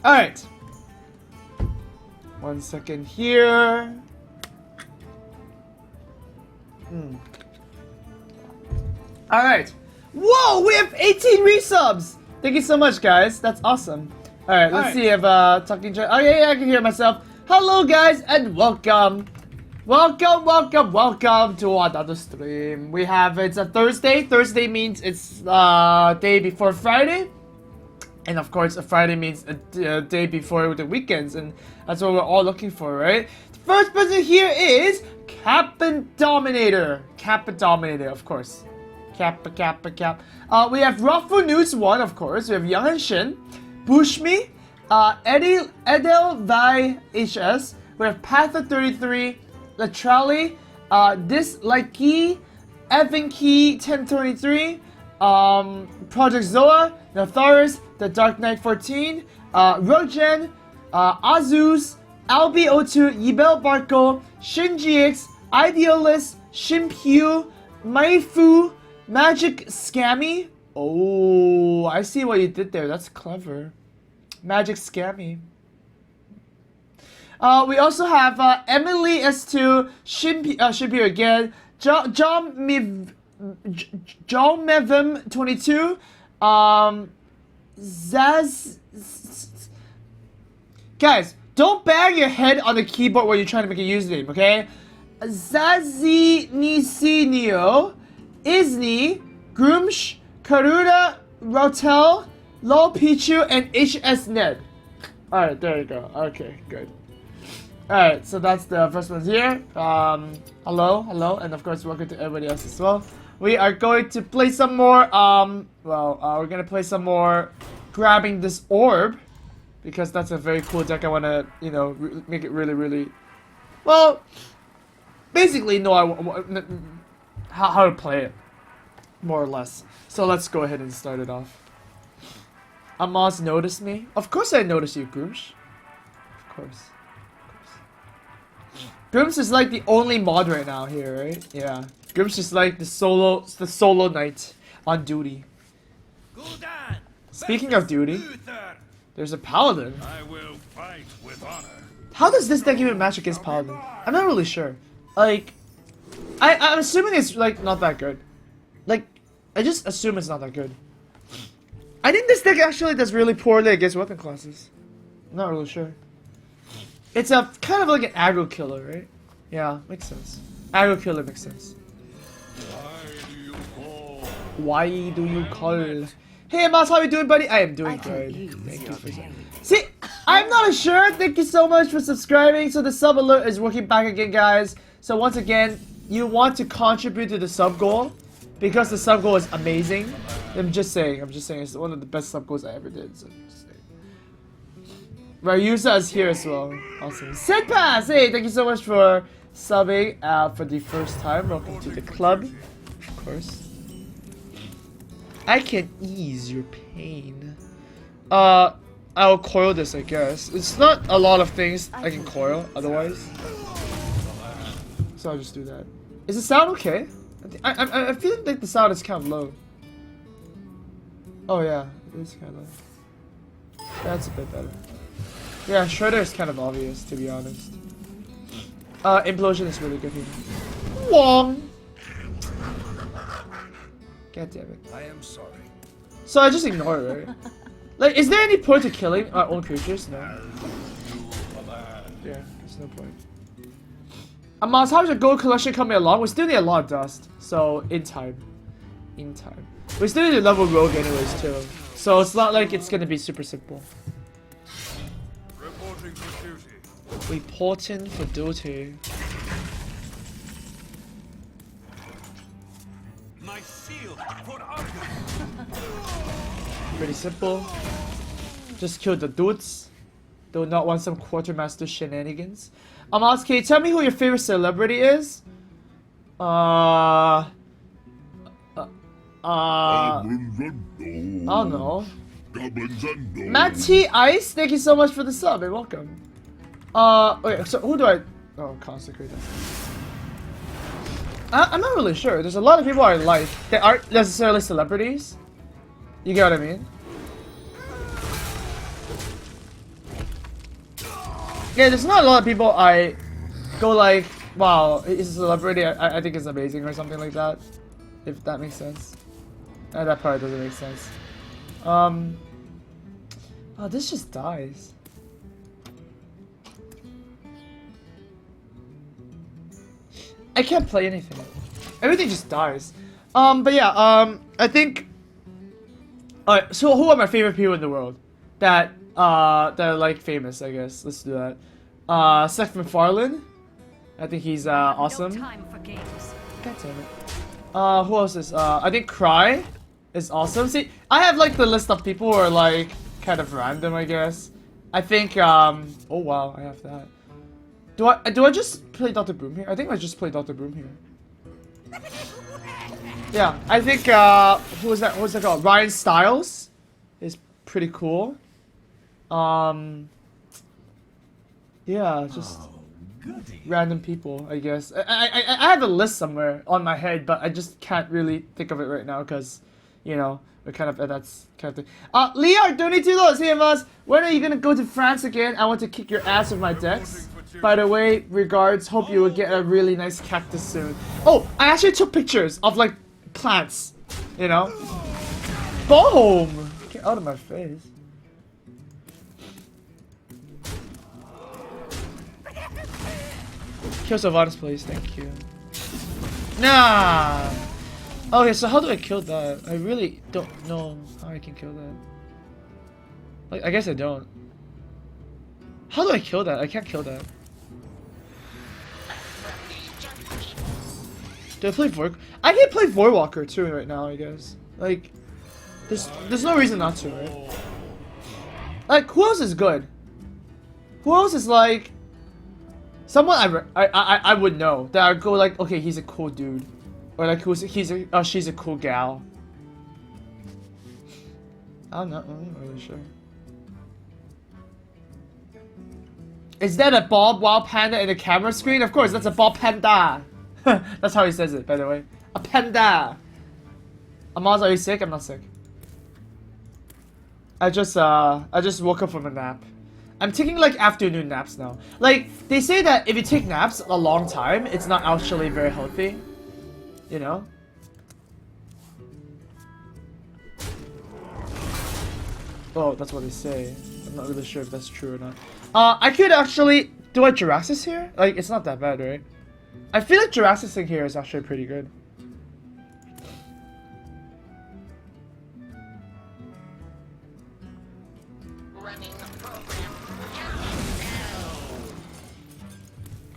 Alright. 1 second here. Alright. Whoa, we have 18 resubs! Thank you so much, guys. That's awesome. Alright, let's see if talking. Oh yeah, I can hear myself. Hello, guys, and welcome. Welcome to another stream. We have, it's a Thursday. Thursday means it's day before Friday. And of course, a Friday means a day before the weekends. And that's what we're all looking for, right? The first person here is Kappa Dominator. Kappa Dominator, of course. Kappa. We have Rafu News 1, of course. We have Young and Shin. Bushmi. Edelvi HS. We have Patha 33. Latrali, Dislikey, Evan Key 1023, Project Zoa, Natharis, The Dark Knight 14, Rogen, Azus, Albi02, Yibel Barco, ShinGX, Idealist, Shimpyu, Maifu, Magic Scammy. Oh, I see what you did there. That's clever. Magic Scammy. We also have Emily S2, Shimpi again, John Mevim 22, Zaz. Guys, don't bang your head on the keyboard when you're trying to make a username, okay? Zazi Nisinio, Isni, Groomsh, Karuna, Rotel, Lol Pichu, and HS Ned. Alright, there you go. Okay, good. Alright, so that's the first ones here. Hello, and of course welcome to everybody else as well. We are going to play some more, we're gonna play some more grabbing this orb, because that's a very cool deck. I wanna, you know, make it really, well, basically know how to play it, more or less. So let's go ahead and start it off. Amaz noticed me? Of course I noticed you, Grooms. Of course. Grooms is like the only mod right now here, right? Yeah. Grooms is like the solo knight on duty. Speaking of duty, there's a paladin. I will fight with honor. How does this deck even match against paladin? I'm not really sure. Like, I'm assuming it's like not that good. Like, I just assume it's not that good. I think this deck actually does really poorly against weapon classes. I'm not really sure. It's a kind of like an aggro killer, right? Yeah, makes sense. Aggro killer makes sense. Why do you call? Hey, Amaz, how you doing, buddy? I am doing good. Thank you for that. See, I'm not sure. Thank you so much for subscribing. So the sub alert is working back again, guys. So once again, you want to contribute to the sub goal because the sub goal is amazing. I'm just saying. It's one of the best sub goals I ever did. So just saying. Ryusa is here as well. Awesome. Set Pass! Hey, thank you so much for subbing for the first time. Welcome to the club. Of course. I can ease your pain. I'll coil this, I guess. It's not a lot of things I can coil otherwise. So I'll just do that. Is the sound okay? I feel like the sound is kind of low. Oh yeah, it is kind of low. That's a bit better. Yeah, Shredder is kind of obvious, to be honest. Implosion is really good here. Wong! God damn it. I am sorry. So I just ignore it, right? Like, is there any point to killing our own creatures? No. Yeah, there's no point. Amaz, how's your gold collection coming along? We still need a lot of dust, so in time. We still need to level rogue anyways too, so it's not like it's gonna be super simple. Reporting for duty. My seal for honor. Pretty simple. Just kill the dudes. Do not want some quartermaster shenanigans. Amaz, can you tell me who your favorite celebrity is? I don't know. Matty Ice, thank you so much for the sub and welcome. Okay, so who do I... Oh, consecrate that. I'm not really sure. There's a lot of people I like that aren't necessarily celebrities. You get what I mean? Yeah, there's not a lot of people I go like, wow, he's a celebrity, I think it's amazing or something like that. If that makes sense. That probably doesn't make sense. Oh, this just dies. I can't play anything. Everything just dies. But yeah, I think... Alright, so who are my favorite people in the world? That are like famous, I guess. Let's do that. Seth MacFarlane. I think he's awesome. No time for games. God damn it. Who else is I think Cry is awesome. See, I have like the list of people who are like kind of random, I guess. I think oh wow, I have that. Do I just play Dr. Boom here? I think I just play Dr. Boom here. Yeah, I think who was that? What's that called? Ryan Stiles is pretty cool. Yeah, just random people, I guess. I have a list somewhere on my head, but I just can't really think of it right now because, you know, we're kind of that's kind of thing. Leah, $22. Hey, Amaz, when are you gonna go to France again? I want to kick your ass with my decks. By the way, regards. Hope you will get a really nice cactus soon. Oh, I actually took pictures of like plants. You know. Boom! Get out of my face. Kill Vods, please. Thank you. Nah. Okay, so how do I kill that? I really don't know how I can kill that. Like, I guess I don't. How do I kill that? I can't kill that. Do I play Vork? I can play Vorwalker too right now, I guess. Like, there's no reason not to, right? Like, who else is good? Who else is like someone I would know that I would go like, okay, he's a cool dude, or like she's a cool gal. I'm not really sure. Is that a Bob Wild Panda in the camera screen? Of course, that's a Bob Panda. That's how he says it, by the way. A panda. Amaz, are you sick? I'm not sick. I just woke up from a nap. I'm taking like afternoon naps now. Like, they say that if you take naps a long time, it's not actually very healthy. You know? Oh, that's what they say. I'm not really sure if that's true or not. I could actually... Do I Juraxis here? Like, it's not that bad, right? I feel like Juraxis here is actually pretty good.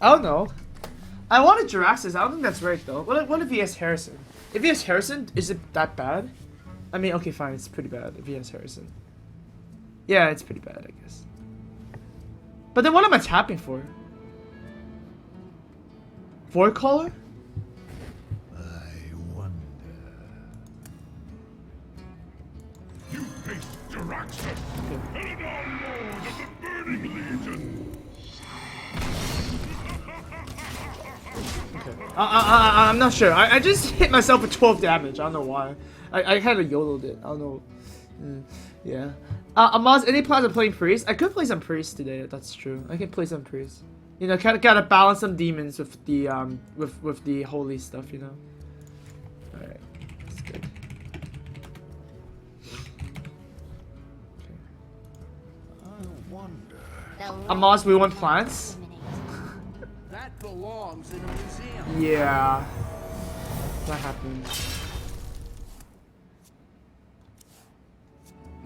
I don't know. I wanted Juraxis. I don't think that's right though. What if he has Harrison? If he has Harrison, is it that bad? I mean, okay, fine. It's pretty bad if he has Harrison. Yeah, it's pretty bad, I guess. But then what am I tapping for? Void Caller? I wonder. You face Juraxis, and on Lord of the Burning Legion. Okay. I'm not sure. I just hit myself with 12 damage. I don't know why. I kind of yodeled it. I don't know. Yeah. Amaz, any plans of playing Priest? I could play some Priest today. That's true. I can play some Priest. You know, kind of gotta balance some demons with the with the holy stuff. You know. All right. That's good. Okay. I wonder. Amaz, we want plants. That belongs in a museum. Yeah. That happened.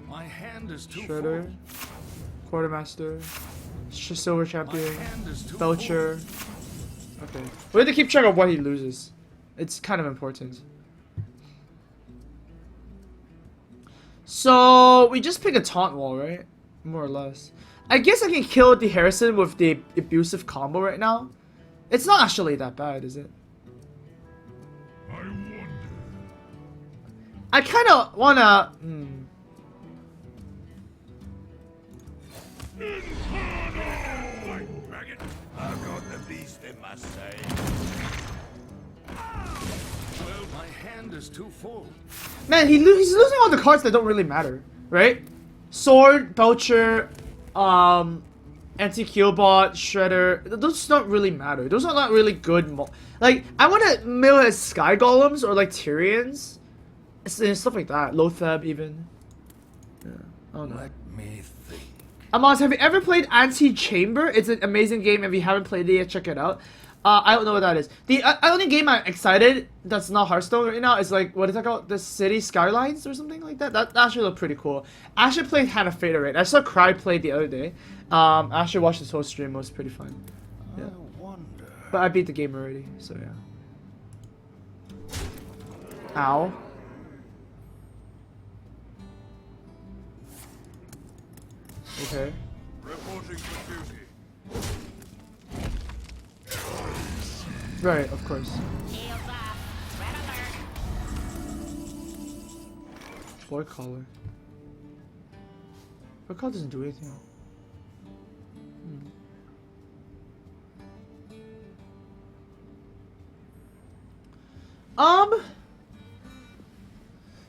My hand is too Shredder, full. Quartermaster, Silver Champion, My hand is too Belcher. Okay. We have to keep track of what he loses. It's kind of important. So, we just pick a taunt wall, right? More or less. I guess I can kill the Harrison with the abusive combo right now. It's not actually that bad, is it? I wonder. I kind of wanna... White maggot. I've got the beast in my sight. Well, my hand is too full. Man, he's losing all the cards that don't really matter, right? Sword, Belcher, Anti-Killbot, Shredder, those don't really matter. Those are not really good like, I want to mill as Sky Golems or like Tyrians. And stuff like that. Lothab even. Yeah, I don't know. Let me think. Amaz, have you ever played Anti-Chamber? It's an amazing game. If you haven't played it yet, check it out. I don't know what that is. The only game I'm excited that's not Hearthstone right now is like, what is that called? The City Skylines or something like that? That actually looked pretty cool. Asher played Hand of Fate already. I saw Cry play the other day. Asher watched his whole stream. It was pretty fun. Yeah. I wonder. But I beat the game already, so yeah. Ow. Okay. Reporting for duty. Right, of course. Boy collar. Boy collar doesn't do anything.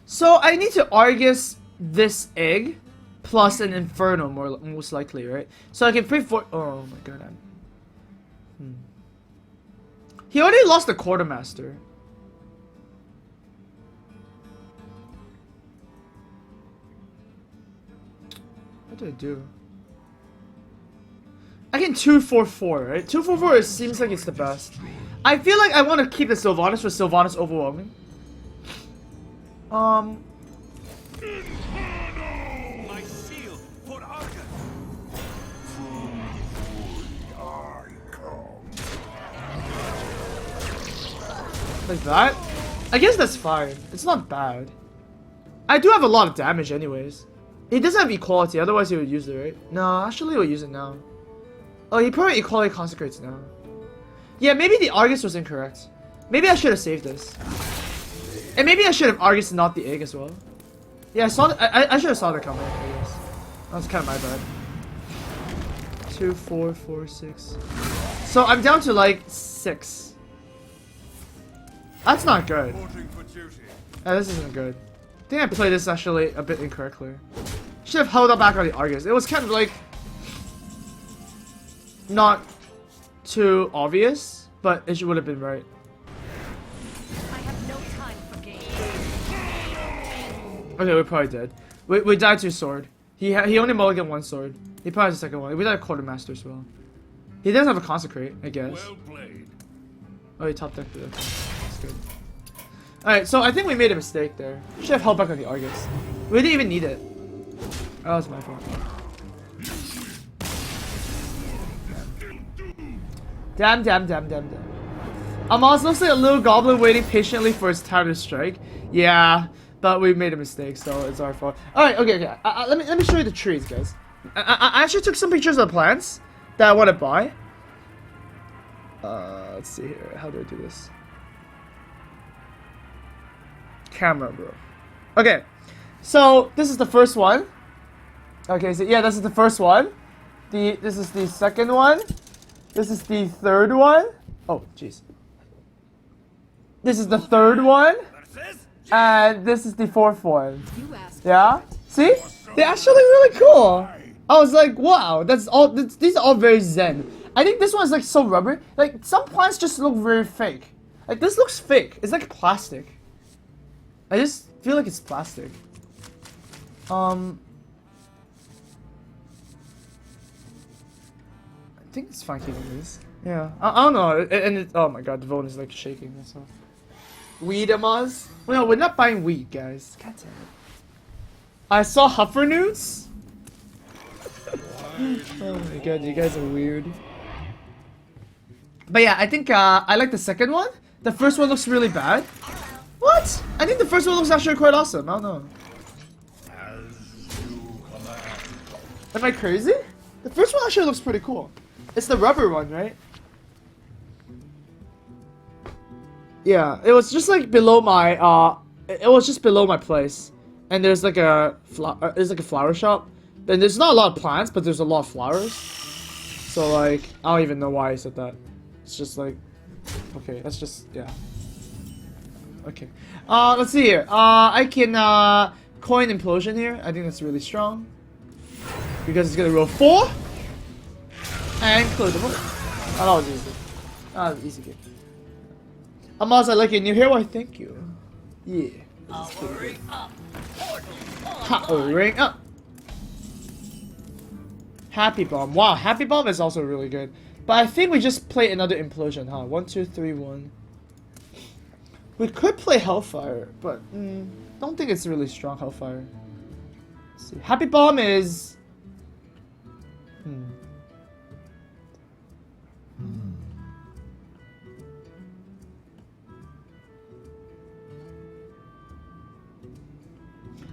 So I need to Argus this egg plus an Inferno most likely, right? So I can pray for. Oh my god. He already lost the Quartermaster. What do I do? I can 2-4-4, right? 2-4-4 seems like it's the best. I feel like I want to keep the Sylvanas for Sylvanas overwhelming. My shield for Argus. I come. Like that? I guess that's fine. It's not bad. I do have a lot of damage anyways. He doesn't have equality, otherwise he would use it, right? No, actually he would use it now. Oh, he probably equality consecrates now. Yeah, maybe the Argus was incorrect. Maybe I should have saved this. And maybe I should have Argus and not the egg as well. Yeah, I saw I should have saw that coming, I guess. That was kind of my bad. 2, 4, 4, 6. So I'm down to like 6. That's not good. Reporting for duty. This isn't good. I think I played this actually a bit incorrectly. Should have held up back on the Argus. It was kind of like not too obvious, but it would have been right. I have no time for games. Okay, we're probably dead. We died to a sword. He only mulliganed one sword. He probably has a second one. We died a Quartermaster as well. He doesn't have a consecrate, I guess. Well played. Oh, he top decked it. That's good. Alright, so I think we made a mistake there. Should have held back on the Argus. We didn't even need it. Oh, that was my fault. Damn. Amaz looks like a little goblin waiting patiently for his time to strike. Yeah, but we made a mistake, so it's our fault. Alright, okay. Let me show you the trees, guys. I actually took some pictures of the plants that I want to buy. Let's see here. How do I do this? Camera, bro. Okay, so this is the first one. Okay, so yeah, this is the first one. This is the second one. This is the third one. Oh, jeez. This is the third one. And this is the fourth one. Yeah? See? They're actually really cool. I was like, wow, that's all. These are all very zen. I think this one's like so rubber. Like some plants just look very fake. Like this looks fake. It's like plastic. I just feel like it's plastic. I think it's fine keeping this. Yeah, I don't know. Oh my god, the phone is like shaking. That's all. Weed, Amaz? No, we're not buying weed, guys. God damn it. I saw Huffer nudes. Oh my god, you guys are weird. But yeah, I think I like the second one. The first one looks really bad. What? I think the first one looks actually quite awesome. I don't know. Am I crazy? The first one actually looks pretty cool. It's the rubber one, right? Yeah, it was just like below my it was just below my place. And there's like a flower shop. Then there's not a lot of plants, but there's a lot of flowers. So like, I don't even know why I said that. It's just like, okay, that's just, yeah. Okay. Let's see here. I can coin implosion here. I think that's really strong. Because it's gonna roll 4. And close the book. Oh, that was easy. That was easy game. Amaz, I like your new hair. Why, thank you. Yeah. Powering up. Powering up. Happy Bomb. Wow, Happy Bomb is also really good. But I think we just play another Implosion, huh? 1, 2, 3, 1. We could play Hellfire, but don't think it's really strong Hellfire. Let's see. Happy Bomb is...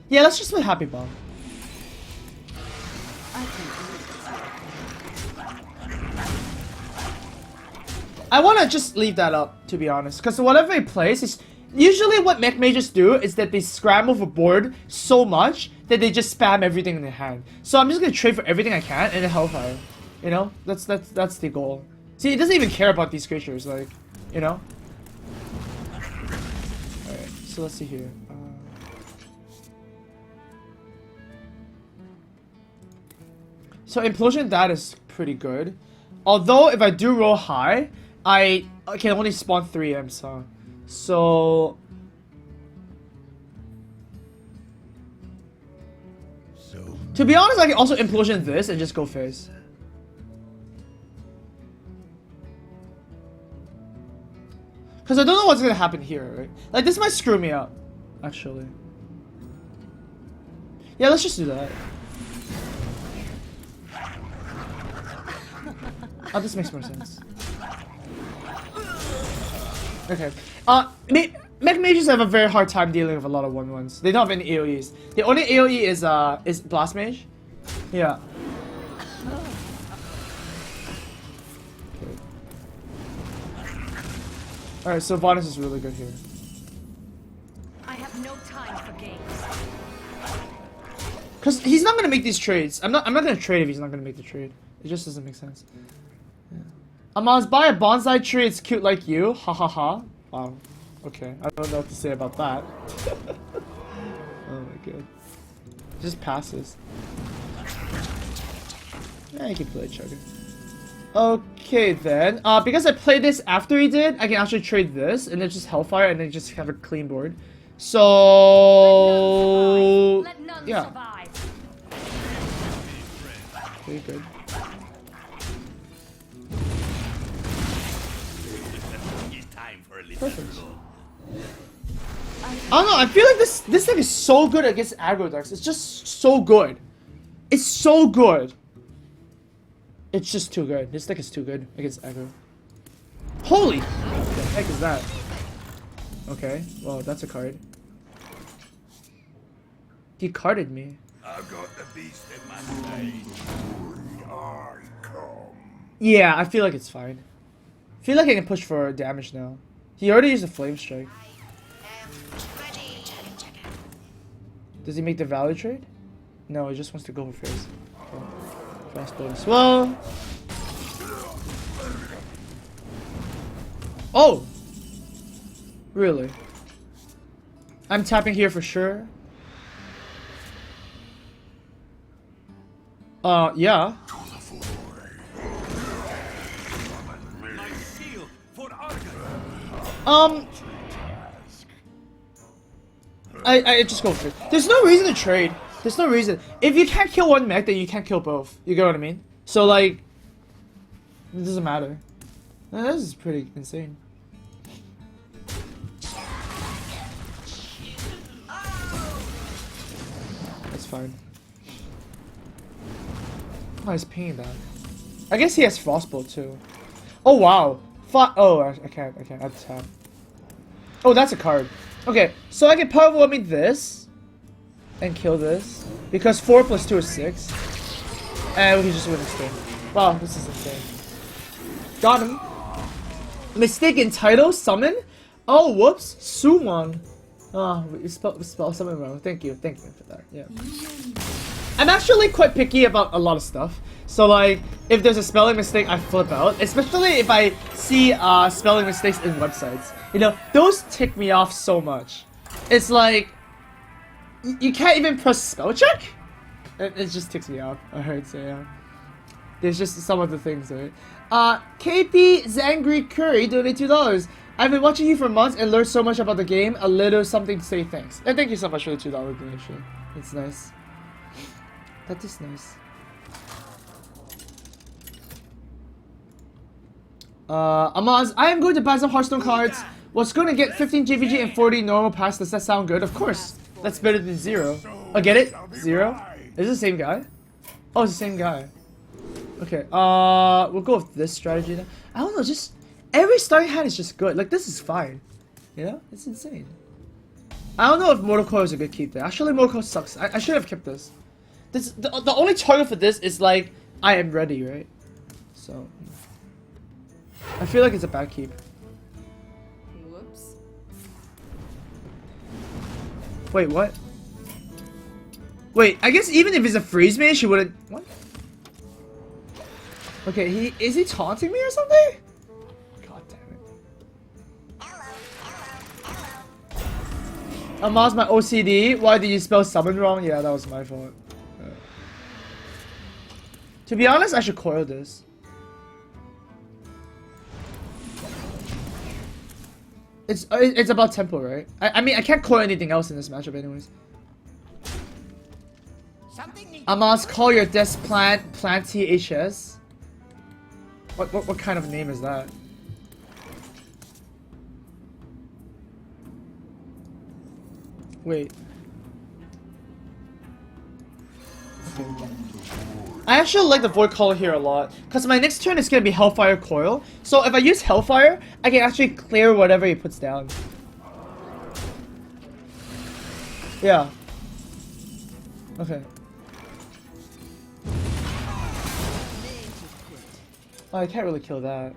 Yeah, let's just play Happy Bomb. I want to just leave that up, to be honest, because whatever he plays is usually what mech mages do is that they scramble for board so much that they just spam everything in their hand. So I'm just gonna trade for everything I can and then Hellfire. You know, that's the goal. See, he doesn't even care about these creatures, like, you know. All right, so let's see here. So Implosion that is pretty good. Although if I do roll high, I can only spawn 3 Imps, huh? So to be honest, I can also Implosion this and just go face. Cause I don't know what's gonna happen here, right? Like this might screw me up, actually. Yeah, let's just do that. Oh, this makes more sense. Okay. Mech mages have a very hard time dealing with a lot of 1/1s. They don't have any AoEs. The only AoE is Blast Mage. Yeah. Okay. Alright, so Vods is really good here. I have no time for games. Cause he's not gonna make these trades. I'm not gonna trade if he's not gonna make the trade. It just doesn't make sense. Yeah. Amaz, buy a bonsai tree, it's cute like you. Ha ha ha. Wow. Okay, I don't know what to say about that. Oh my god. Just passes. Yeah, you can play Chugger. Okay then. Because I played this after he did, I can actually trade this and then just Hellfire and then just have a clean board. So Let none yeah. survive. Pretty good. Perfect. I don't know, I feel like this thing is so good against aggro decks. It's just so good. It's so good. It's just too good. This deck is too good against aggro. Holy! What the heck is that? Okay, well, that's a card. He carded me. I've got the beast in my stage. I come. Yeah, I feel like it's fine. I feel like I can push for damage now. He already used a Flame Strike. Does he make the value trade? No, he just wants to go for face. Okay. Fast bonus. Well. Oh! Really? I'm tapping here for sure. Yeah. I just go for it. There's no reason to trade. There's no reason. If you can't kill one mech, then you can't kill both. You get what I mean? So like, it doesn't matter. This is pretty insane. That's fine. Oh, he's pinging that. I guess he has Frostbolt too. Oh wow. Oh, I can't. I have to tap. Oh, that's a card. Okay, so I can power me this and kill this because 4 + 2 is 6, and we can just win this game. Wow, this is insane. Got him. Mistaken title summon. Oh, whoops. Sumon. Oh, we spelled something wrong. Thank you for that. Yeah. I'm actually quite picky about a lot of stuff. So like, if there's a spelling mistake, I flip out. Especially if I see spelling mistakes in websites. You know, those tick me off so much. It's like, you can't even press spell check? It just ticks me off. I heard, so yeah. There's just some of the things, right? KP Zangry Curry donated $2. I've been watching you for months and learned so much about the game. A little something to say thanks. And thank you so much for the $2 donation. It's nice. That is nice. Amaz, I am going to buy some Hearthstone cards. What's going to get 15 GVG and 40 normal pass? Does that sound good? Of course. That's better than 0. Oh, get it? 0? Is it the same guy? Oh, it's the same guy. Okay, we'll go with this strategy then. I don't know, just every starting hand is just good. Like, this is fine. You know? It's insane. I don't know if Mortal Coil is a good keep there. Actually, Mortal Coil sucks. I should have kept this. The only target for this is like, I am ready, right? So, I feel like it's a bad keep. Whoops. Wait, what? Wait, I guess even if it's a freeze man, she wouldn't. What? Okay, is he taunting me or something? God damn it. Amaz, my OCD. Why did you spell summon wrong? Yeah, that was my fault. To be honest, I should coil this. It's about tempo, right? I mean, I can't coil anything else in this matchup anyways. Amaz, call your desk plant THS. What kind of name is that? Wait. Okay. I actually like the Void Caller here a lot, because my next turn is going to be Hellfire Coil. So if I use Hellfire, I can actually clear whatever he puts down. Yeah. Okay. Oh, I can't really kill that.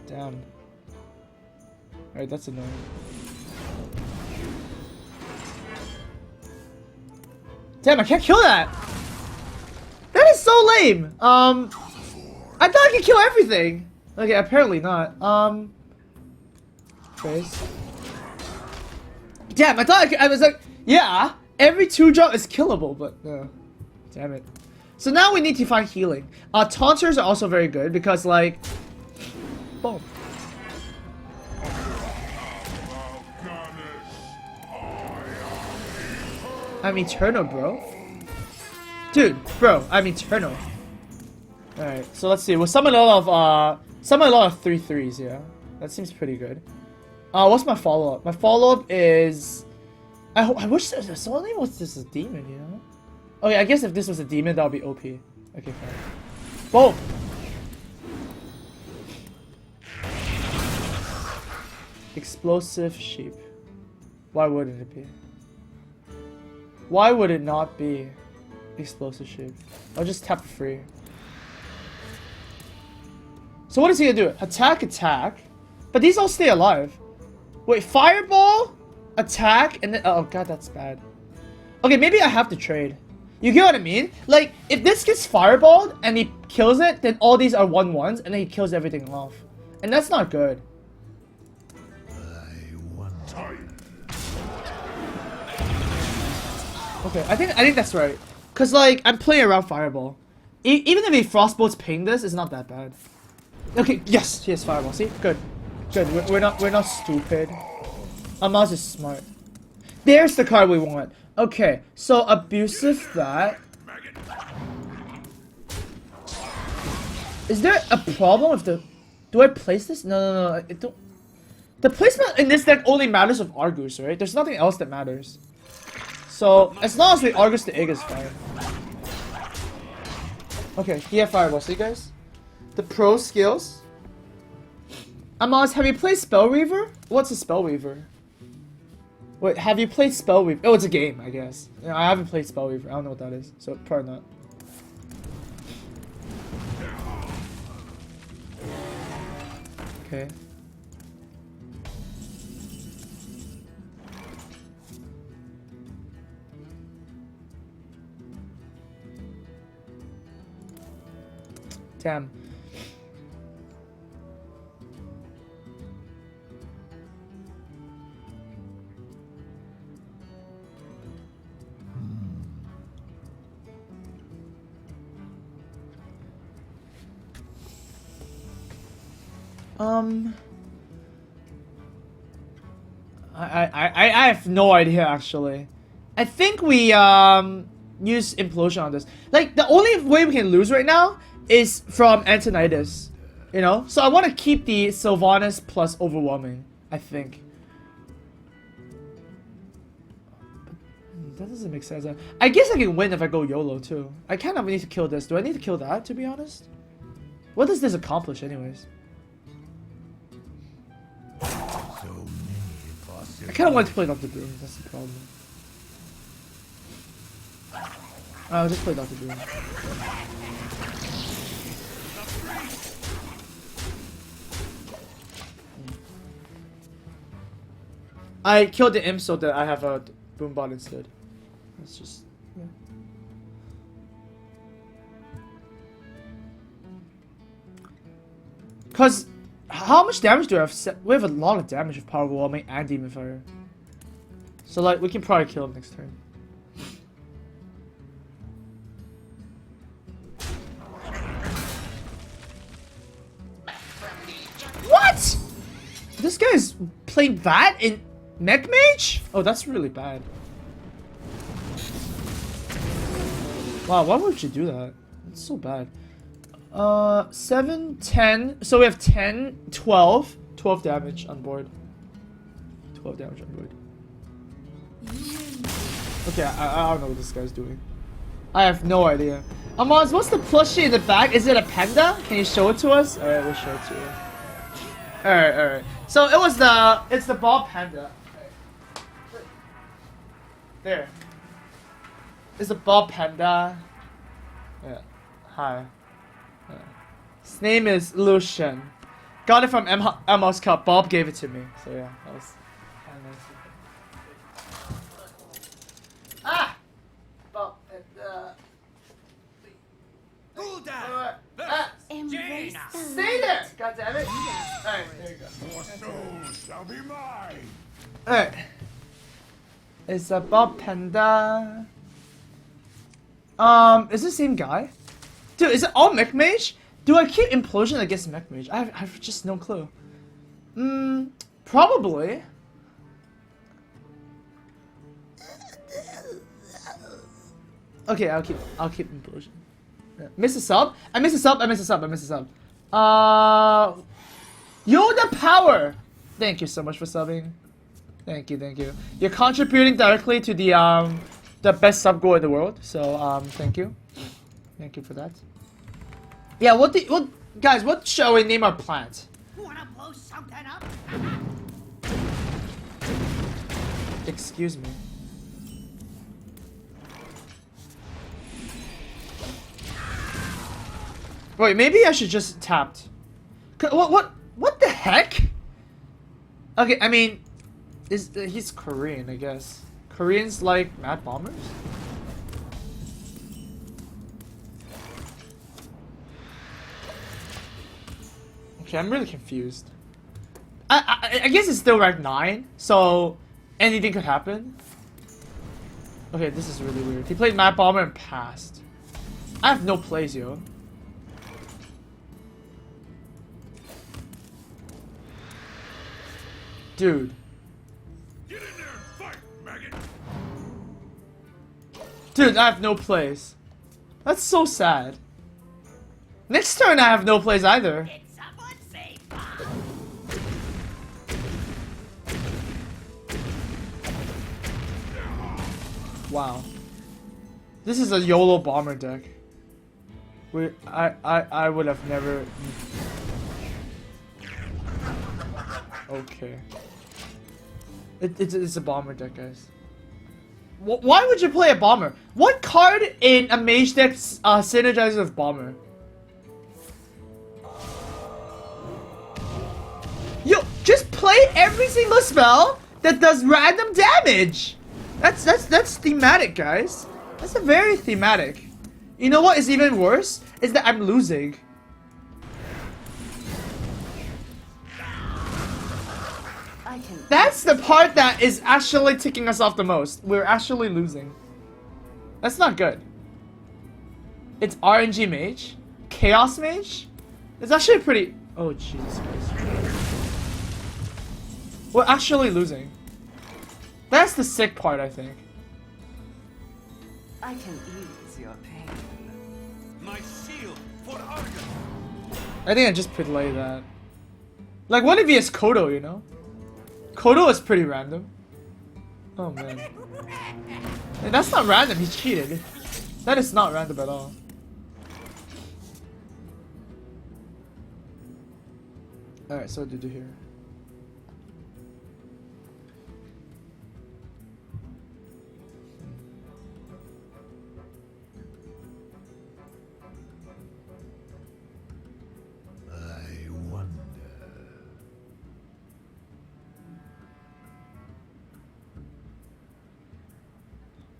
Damn. Alright, that's annoying. Damn, I can't kill that! That is so lame! I thought I could kill everything! Okay, apparently not. Trace. Damn, I thought I was like, yeah, every 2-drop is killable, but no. Damn it. So now we need to find healing. Taunters are also very good because, like, boom. I'm eternal, bro. Dude, bro, I'm eternal. Alright, so let's see. We'll summon a lot of 3/3s, yeah. That seems pretty good. What's my follow-up? My follow-up is... I wish there was something was this a demon, you know? Okay, I guess if this was a demon, that would be OP. Okay, fine. Boom! Explosive sheep. Why wouldn't it be? Why would it not be explosive sheep? I'll just tap free. So what is he gonna do? Attack, attack. But these all stay alive. Wait, fireball, attack, and then oh god, that's bad. Okay, maybe I have to trade. You get what I mean? Like, if this gets fireballed and he kills it, then all these are 1/1s, and then he kills everything off. And that's not good. Okay, I think that's right. Cause like I'm playing around fireball. Even if he frostbolt's ping this, it's not that bad. Okay, yes, he has fireball. See, good, good. We're not stupid. Amaz is smart. There's the card we want. Okay, so abusive that. Is there a problem with the? Do I place this? No. It don't. The placement in this deck only matters with Argus, right? There's nothing else that matters. So, as long as we Argus the egg is fine. Okay, he had fireball, see guys? The pro skills. Amaz, have you played Spellweaver? What's a Spellweaver? Wait, have you played Spellweaver? Oh, it's a game, I guess. Yeah, I haven't played Spellweaver. I don't know what that is, so probably not. Okay. Damn. I have no idea actually. I think we use implosion on this. Like the only way we can lose right now is from Antonidas. You know? So I want to keep the Sylvanas plus overwhelming, I think. That doesn't make sense. I guess I can win if I go YOLO too. I kind of need to kill this. Do I need to kill that, to be honest? What does this accomplish anyways? I kind of want to play Dr. Doom, that's the problem. I'll just play Dr. Doom. I killed the imp so that I have a Boombot instead. That's just... yeah. Cause how much damage do I have? We have a lot of damage with Power Overwhelming and Demon Fire. So like we can probably kill him next turn. What? This guy is playing that in Mech Mage? Oh, that's really bad. Wow, why would you do that? It's so bad. 7, 10. So we have 10, 12. 12 damage on board. 12 damage on board. Okay, I don't know what this guy's doing. I have no idea. Amaz, what's the plushie in the back? Is it a panda? Can you show it to us? Alright, we'll show it to you. Alright. So it's the ball panda. There. It's a ball panda. Yeah. Hi. Yeah. His name is Lucian. Got it from Amaz Cup. Bob gave it to me. So yeah, that was kind of nice. Ah! Bob, stay there! God damn it! Alright, there you go. Your soul shall be mine. Alright. It's a Bob Panda. Is it the same guy? Dude, is it all Mech Mage? Do I keep Implosion against Mech Mage? I have just no clue. Probably. Okay, I'll keep Implosion. Yeah. Miss a sub? I miss a sub. Yoda Power! Thank you so much for subbing. Thank you. You're contributing directly to the best sub goal in the world. So thank you. Thank you for that. Yeah, guys, what shall we name our plant? Wanna blow something up? Excuse me. Wait, maybe I should just tapped. What the heck? Okay, I mean, he's Korean, I guess. Koreans like Mad Bombers? Okay, I'm really confused. I guess it's still rank 9, so anything could happen. Okay, this is really weird. He played Mad Bomber and passed. I have no plays, yo. Dude. Get in there and fight, maggot. Dude, I have no plays. That's so sad. Next turn I have no plays either. Did someone say Wow. This is a YOLO bomber deck. I would have never. Okay. It's a bomber deck, guys. Why would you play a bomber? What card in a mage deck synergizes with bomber? Yo, just play every single spell that does random damage. That's thematic, guys. That's a very thematic. You know what is even worse? Is that I'm losing. That's the part that is actually ticking us off the most. We're actually losing. That's not good. It's RNG Mage? Chaos Mage? It's actually pretty... Oh, Jesus Christ. We're actually losing. That's the sick part, I think. I can ease your pain. My shield for Argus. I think I just play that. Like, what if he has Kodo, you know? Kodo is pretty random. Oh man. Hey, that's not random, he cheated. That is not random at all. Alright, so what do you do here? I wonder.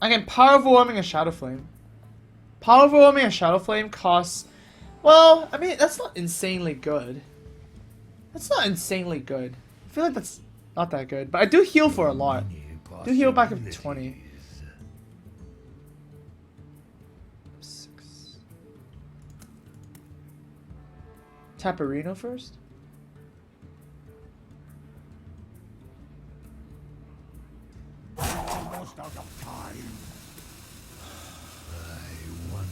I can power overwhelming a Shadow Flame. Power overwhelming a Shadow Flame costs... Well, I mean, that's not insanely good. That's not insanely good. I feel like that's not that good. But I do heal for a lot. I do heal back up to 20. 6. Taparino first? Almost out of time. I wonder.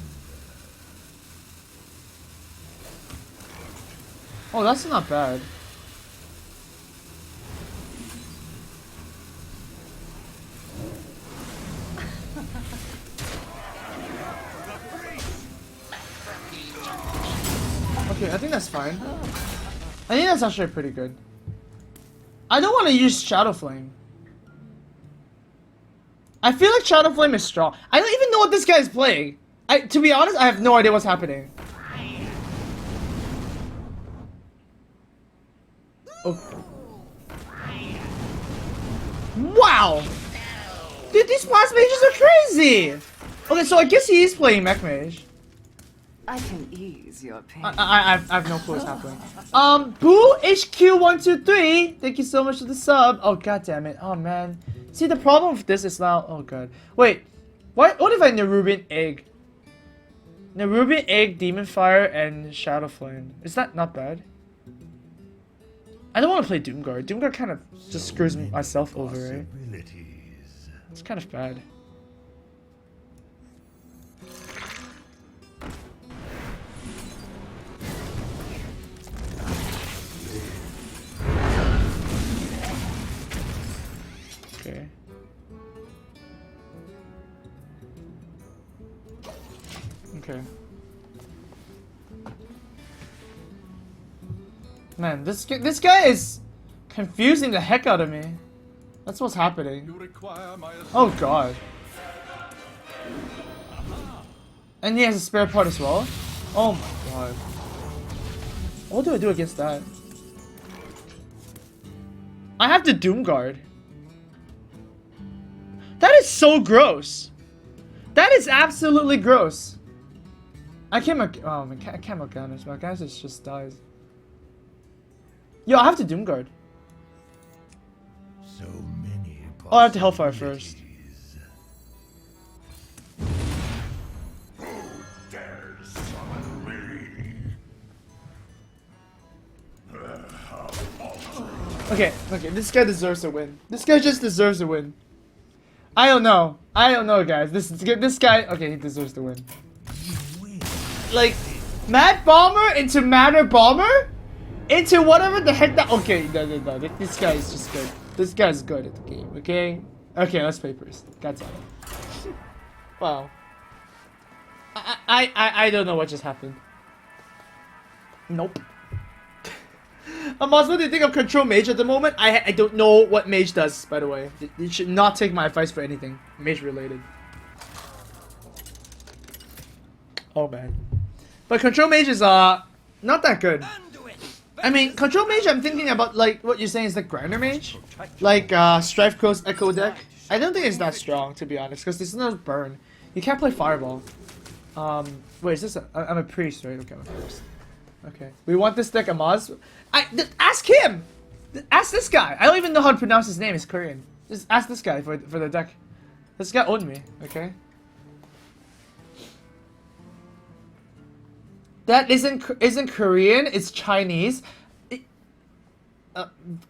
Oh, that's not bad. Okay, I think that's fine. I think that's actually pretty good. I don't want to use Shadow Flame. I feel like Shadow Flame is strong. I don't even know what this guy is playing. To be honest, I have no idea what's happening. Oh. Wow! Dude, these plasma mages are crazy! Okay, so I guess he is playing Mech Mage. I can ease your pain. I have no clue what's happening. Boo HQ123, thank you so much for the sub. Oh god damn it. Oh man. See, the problem with this is now. Oh god. Wait. What if I Nerubian Egg? Nerubian Egg, Demon Fire, and Shadow Flame. Is that not bad? I don't want to play Doomguard. Doomguard kind of just screws myself over, right? It's kind of bad. Okay. Okay. Man, this guy is confusing the heck out of me. That's what's happening. You require my Oh god. And he has a spare part as well? Oh my god. What do I do against that? I have to Doomguard. That is so gross. That is absolutely gross. I can't Morganis. Morganis just dies. Yo, I have to Doomguard. so many. Oh, I have to Hellfire first. Who dares summon me? Okay, this guy deserves a win. This guy just deserves a win. I don't know, guys. This guy, okay, he deserves the win. Like, Mad Bomber into Matter Bomber into whatever the heck that. Okay, no. This guy is just good. This guy's good at the game. Okay, let's play first. God's honor. Wow. I don't know what just happened. Nope. Amaz, what do you think of Control Mage at the moment? I don't know what Mage does, by the way. You should not take my advice for anything Mage related. Oh man. But Control Mage is not that good. I mean, Control Mage, I'm thinking about like what you're saying is the Grinder Mage, like Strife Coast Echo deck. I don't think it's that strong, to be honest, because there's no burn. You can't play Fireball. Wait, is this? I'm a priest, right? Okay, I'm a priest. Okay, we want this deck, Amaz. Ask him. Ask this guy. I don't even know how to pronounce his name. It's Korean. Just ask this guy for the deck. This guy owned me. Okay. That isn't Korean. It's Chinese.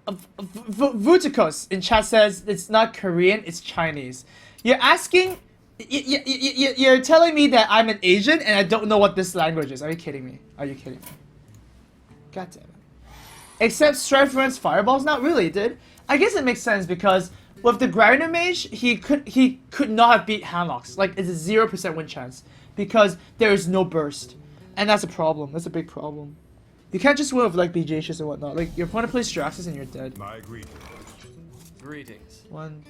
Vutikos in chat says it's not Korean, it's Chinese. You're asking, you're telling me that I'm an Asian and I don't know what this language is. Are you kidding me? Are you kidding me? God damn it. Except Strife runs fireballs? Not really, dude. I guess it makes sense because with the Grinder Mage, he could not have beat Hanlocks. Like, it's a 0% win chance because there is no burst. And that's a problem. That's a big problem. You can't just win with like BJ's and whatnot. Like, your opponent plays Straxus and you're dead. My greetings. Greetings. 1,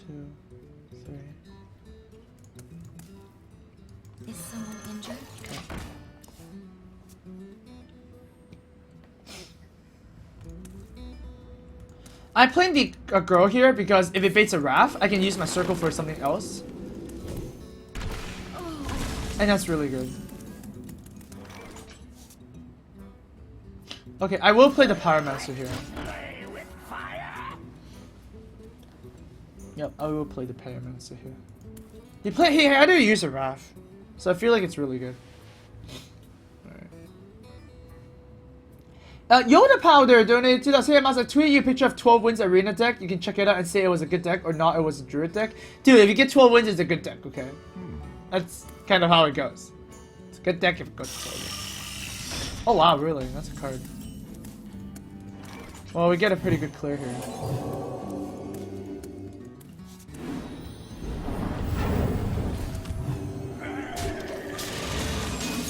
2, 3. Is someone injured? I'm playing the girl here because if it baits a Wrath, I can use my circle for something else. And that's really good. Okay, I will play the Pyromancer here. Yep, I will play the Pyromancer here. He had to use a Wrath, so I feel like it's really good. Yoda Powder donated to us. Hey, Amaz, I tweeted you a picture of 12 wins arena deck. You can check it out and say it was a good deck or not. It was a druid deck. Dude, if you get 12 wins, it's a good deck. Okay, that's kind of how it goes. It's a good deck if it goes to 12 wins. Oh wow, really? That's a card. Well, we get a pretty good clear here.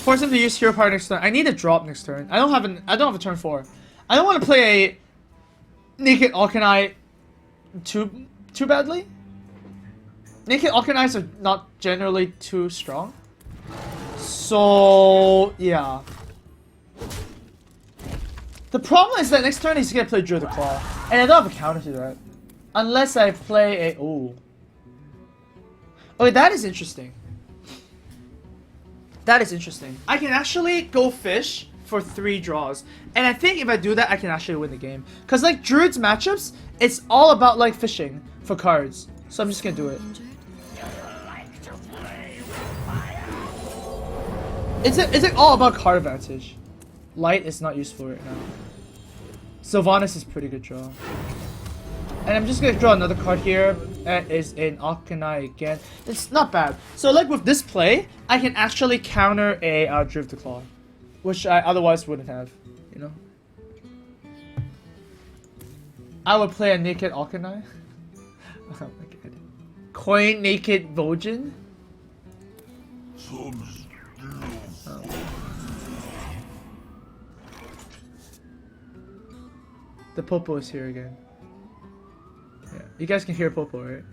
Force him to use hero power next turn. I need a drop next turn. I don't have a turn 4. I don't want to play a Naked Alkanite too badly. Naked Alkanites are not generally too strong. So yeah. The problem is that next turn he's gonna play Druid the Claw, and I don't have a counter to that, unless I play a Okay, that is interesting. That is interesting. I can actually go fish for 3 draws. And I think if I do that, I can actually win the game. Because, like, Druid's matchups, it's all about, like, fishing for cards. So I'm just gonna do it. It's like all about card advantage. Light is not useful right now. Sylvanas is pretty good draw. And I'm just gonna draw another card here. That is an Arcanine again. It's not bad. So like with this play, I can actually counter a Druid the Claw, which I otherwise wouldn't have, you know. I would play a Naked Arcanine. Oh my god. Coin Naked Vojin. Oh. The Popo is here again. Yeah, you guys can hear Popo, right?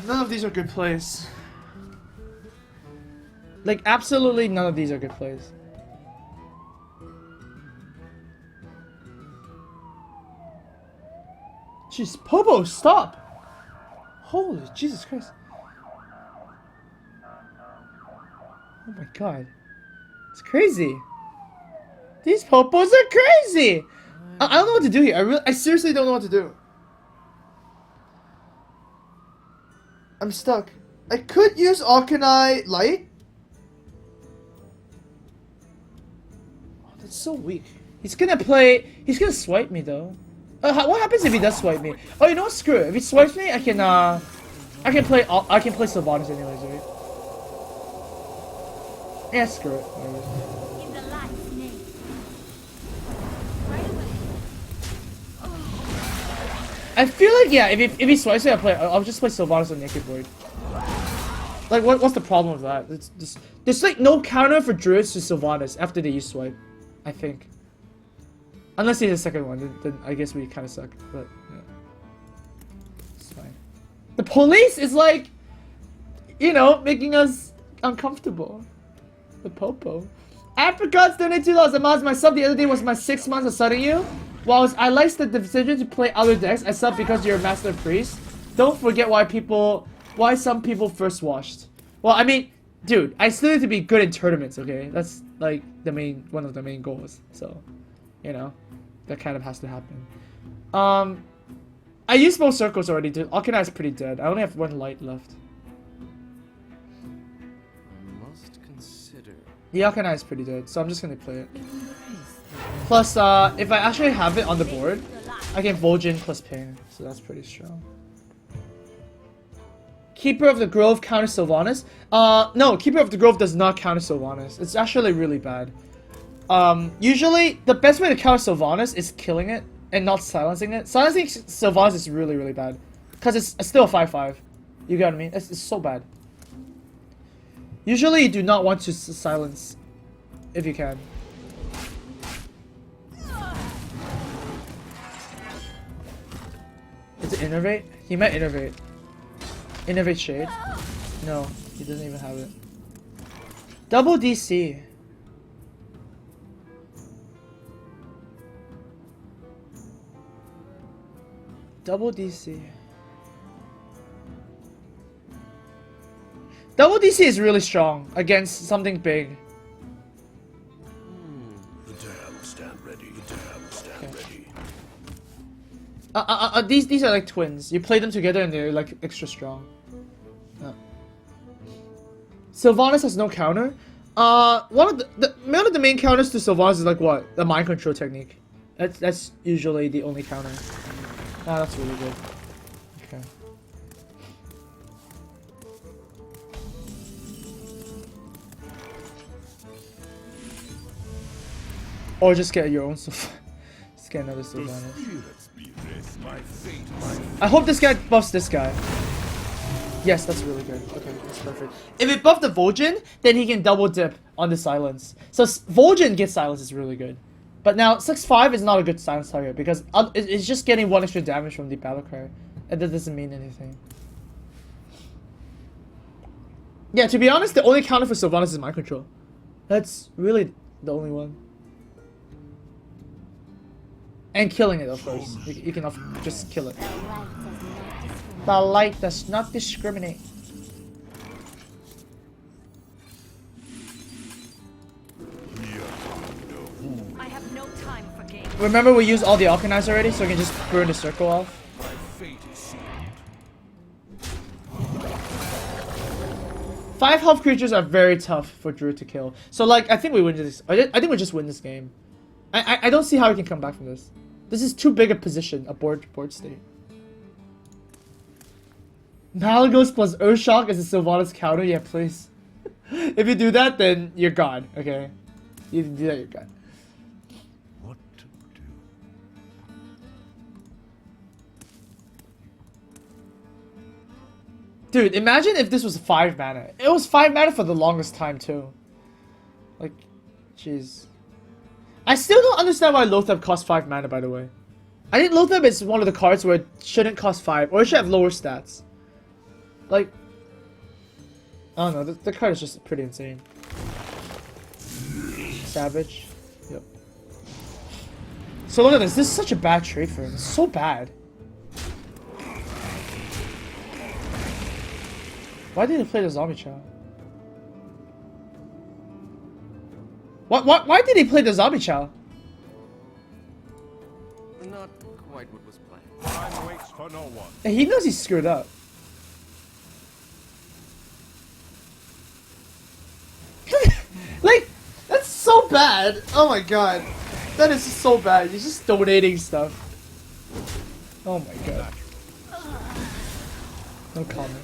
None of these are good plays. Like, absolutely none of these are good plays. Jeez, Popo, stop! Holy Jesus Christ. Oh my god. It's crazy. These Popos are crazy! I don't know what to do here. I seriously don't know what to do. I'm stuck. I could use Arcanine Light. Oh, that's so weak. He's gonna swipe me though. What happens if he does swipe me? Oh, you know what? Screw it. If he swipes me, I can play Sylvanas anyways, right? Yeah, screw it. Whatever. In the light's name. Right away. I feel like, yeah, if he swipes me, I'll just play Sylvanas on Naked Void. Like, what's the problem with that? It's just, there's like no counter for Druids to Sylvanas after they use swipe, I think. Unless he's the second one, then I guess we kind of suck, but yeah. It's fine. The police is like, you know, making us uncomfortable. The Popo. Apricots donated $2. Amaz, my sub the other day was my 6 months of subbing you. Whilst I like the decision to play other decks, I sub because you're a master priest. Don't forget why some people first washed. Well, I mean, dude, I still need to be good in tournaments, okay? That's like one of the main goals. So, you know, that kind of has to happen. I used both circles already, dude. Alkanite is pretty dead. I only have 1 light left. I'm most concerned The Arcana is pretty good, so I'm just gonna play it. Plus, if I actually have it on the board, I can Vol'jin plus ping, so that's pretty strong. Keeper of the Grove counters Sylvanas? No, Keeper of the Grove does not counter Sylvanas. It's actually really bad. Usually, the best way to counter Sylvanas is killing it and not silencing it. Silencing Sylvanas is really, really bad. Because it's still a 5-5. You get what I mean? It's so bad. Usually, you do not want to silence if you can. Is it Innervate? He might Innervate. Innervate Shade? No, he doesn't even have it. Double DC. Double DC. Double DC is really strong against something big. The dam stand ready. The dam stand ready. These are like twins. You play them together and they're like extra strong. Sylvanas has no counter. One of the main counters to Sylvanas is like what? The mind control technique. That's usually the only counter. Ah, that's really good. Okay. Or just get your own Sylvanas. Just get another Sylvanas. I hope this guy buffs this guy. Yes, that's really good. Okay, that's perfect. If it buffed the Vol'jin, then he can double dip on the silence. So Vol'jin gets silence is really good. But now 6-5 is not a good silence target because it's just getting 1 extra damage from the battle cry. And that doesn't mean anything. Yeah, to be honest, the only counter for Sylvanas is mind control. That's really the only one. And killing it, of course. You can just kill it. The light does not discriminate. I have no time for games. Remember, we used all the Alchanize already, so we can just burn the circle off. My fate is sealed. 5 health creatures are very tough for Druid to kill. So, like, I think we win this. I think we just win this game. I don't see how we can come back from this. This is too big a position, a board state. Malagos plus Urshock is a Sylvanas counter? Yeah, please. If you do that, then you're gone, okay? You do that, you're gone. What to do? Dude, imagine if this was 5 mana. It was 5 mana for the longest time, too. Like, jeez. I still don't understand why Lothab costs 5 mana, by the way. I think Lothab is one of the cards where it shouldn't cost 5, or it should have lower stats. Like, I don't know, the card is just pretty insane. Savage. Yep. So look at this, this is such a bad trade for him. It's so bad. Why did he play the Zombie Chow? Why did he play the Zombie Chow? Not quite what was planned. Time waits for no one. He knows he's screwed up. Like, that's so bad. Oh my god. That is so bad. He's just donating stuff. Oh my god. No comment.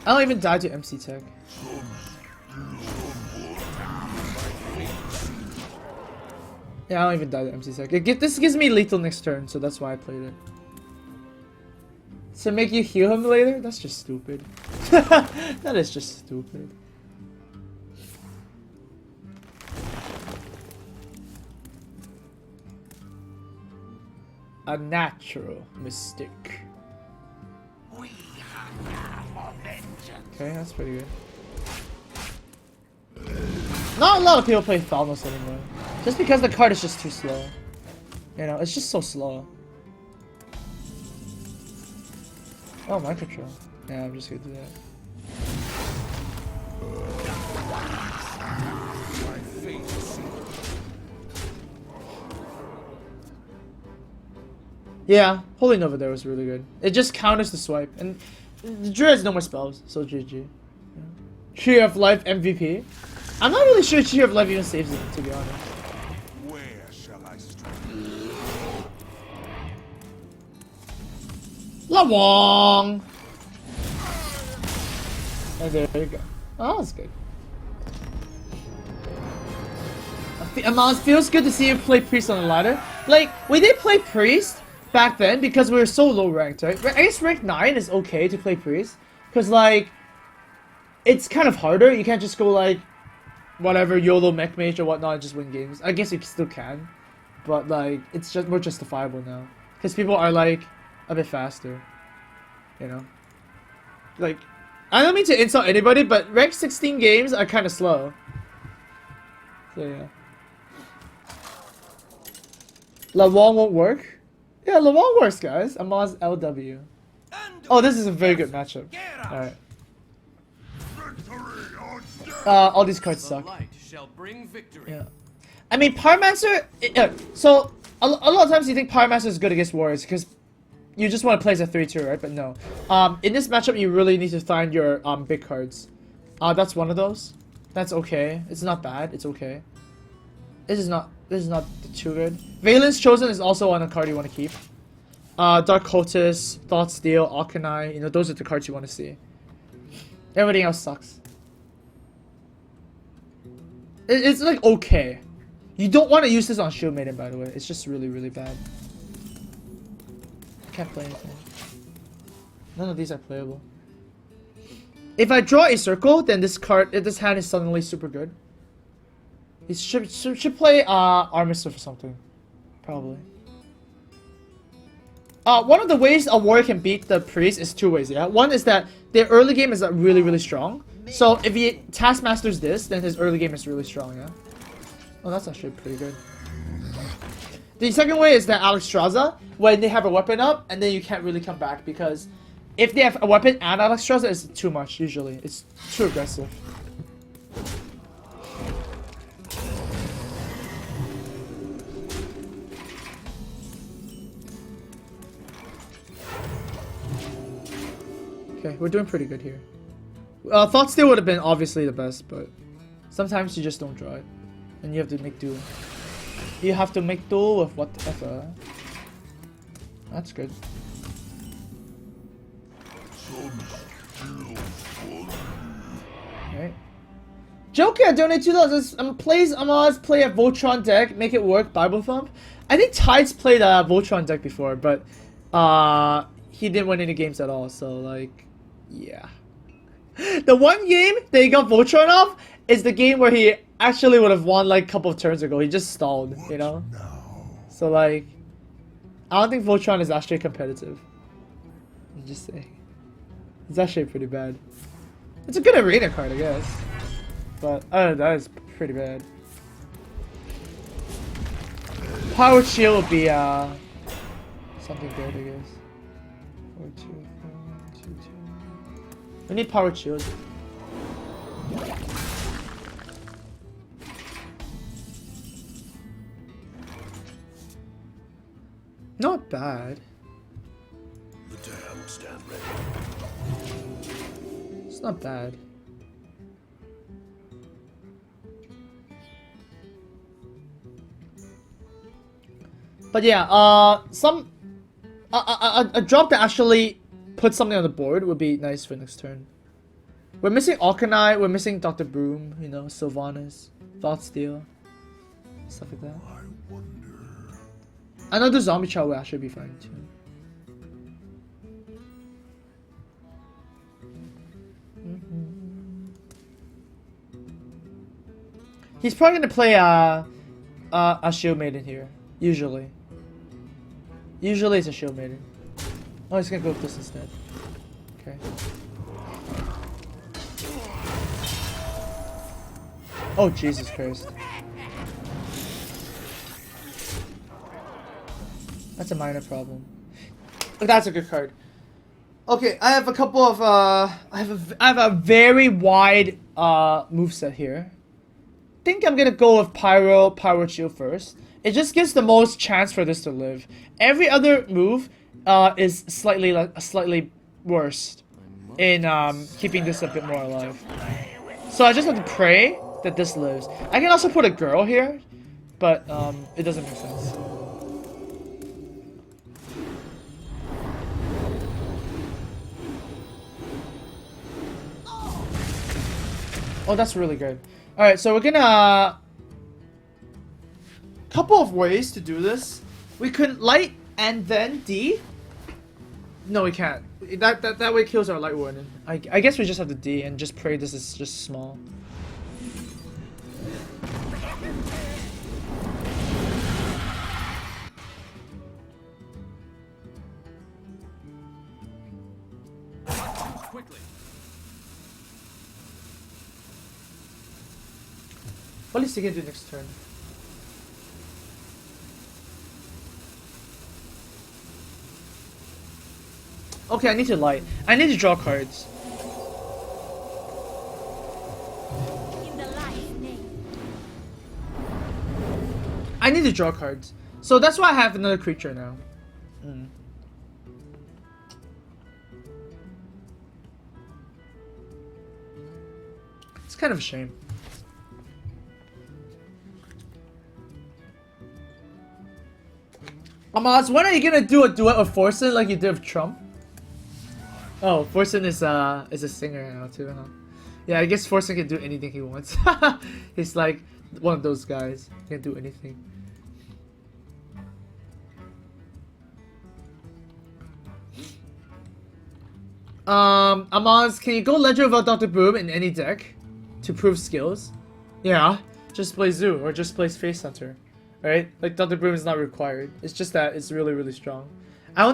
I don't even die to MC Tech. Yeah, I don't even die to MC Tech. This gives me lethal next turn, so that's why I played it. To make you heal him later? That's just stupid. That is just stupid. A natural mistake. Okay, that's pretty good. Not a lot of people play Thalmos anymore. Just because the card is just too slow. You know, it's just so slow. Oh, mind control. Yeah, I'm just gonna do that. My fate is sealed. Yeah, Holy Nova there was really good. It just counters the swipe. And Drew has no more spells, so GG. Yeah. Tree of Life MVP. I'm not really sure Tree of Life even saves it, to be honest. Where shall I strike? Lawong! And there you go. Oh, that's good. Amaz, feels good to see you play Priest on the ladder. Like, we did play Priest back then because we were so low ranked, right? I guess rank 9 is okay to play Priest. Because, like, it's kind of harder. You can't just go, like, whatever, YOLO mech mage or whatnot and just win games. I guess you still can. But, like, it's just more justifiable now. Because people are, like, a bit faster. You know? Like, I don't mean to insult anybody, but rank 16 games are kind of slow. So, yeah. Lawong won't work? Yeah, Lawong works, guys. Amaz LW. Oh, this is a very good matchup. Alright. All these cards The suck. light shall bring victory. Yeah. I mean, Pyromancer... so, a lot of times you think Pyromancer is good against Warriors, because you just want to play as a 3-2, right? But no. In this matchup, you really need to find your big cards. That's one of those. That's okay. It's not bad. It's okay. This is not too good. Valen's Chosen is also on a card you want to keep. Dark Cultist, Thought Steal, Akanai, you know, those are the cards you want to see. Everything else sucks. It's like okay. You don't want to use this on Shield Maiden, by the way. It's just really, really bad. Can't play anything. None of these are playable. If I draw a circle, then this hand is suddenly super good. He should play Armistice or something. Probably. One of the ways a warrior can beat the priest is two ways, yeah? One is that their early game is really, really strong. So if he taskmasters this, then his early game is really strong, yeah? Oh, that's actually pretty good. The second way is that Alexstrasza, when they have a weapon up, and then you can't really come back, because if they have a weapon and Alexstrasza, it's too much, usually. It's too aggressive. Okay, we're doing pretty good here. Thought Steal would have been obviously the best, but sometimes you just don't draw it. And you have to make do. You have to make do with whatever. That's good. Alright. Joker donate $2. Plays Amaz play a Voltron deck, make it work, Bible Thump. I think Tides played a Voltron deck before, but he didn't win any games at all, so like, yeah. The one game that he got Voltron off is the game where he actually would have won like a couple of turns ago. He just stalled, you know? So like, I don't think Voltron is actually competitive. I'm just saying. It's actually pretty bad. It's a good arena card, I guess. But that is pretty bad. Power Shield would be something good, I guess. 4, 2, 4, 2, 2. We need Power Shield. Not bad. The damned stand ready. It's not bad. But yeah, a drop that actually puts something on the board would be nice for next turn. We're missing Akanai, we're missing Dr. Broom, you know, Sylvanas, Thought Steal, stuff like that. I wonder. Another Zombie Child would actually be fine too. He's probably gonna play a Shield Maiden here, usually. Usually it's a Shield Maiden. Oh, he's gonna go with this instead. Okay. Oh, Jesus Christ. That's a minor problem. But that's a good card. Okay, I have a couple of I have a very wide moveset here. I think I'm gonna go with Pyro Shield first. It just gives the most chance for this to live. Every other move is slightly worse. in keeping this a bit more alive. So I just have to pray that this lives. I can also put a girl here, but it doesn't make sense. Oh, that's really good. Alright, so we're gonna... Couple of ways to do this. We could light and then D. No, we can't. That way kills our light warden. I guess we just have to D and just pray this is just small. Quickly. What is he gonna do next turn? Okay, I need to light. I need to draw cards. In the light name. I need to draw cards. So that's why I have another creature now. It's kind of a shame. Amaz, when are you gonna do a duet with Forsen like you did with Trump? Oh, Forsen is a singer now too, huh? Yeah, I guess Forsen can do anything he wants. He's like one of those guys. He can do anything. Amaz, can you go Ledger without Dr. Boom in any deck to prove skills? Yeah, just play Zoo or just play Face Hunter, right? Like Dr. Boom is not required. It's just that it's really really strong. I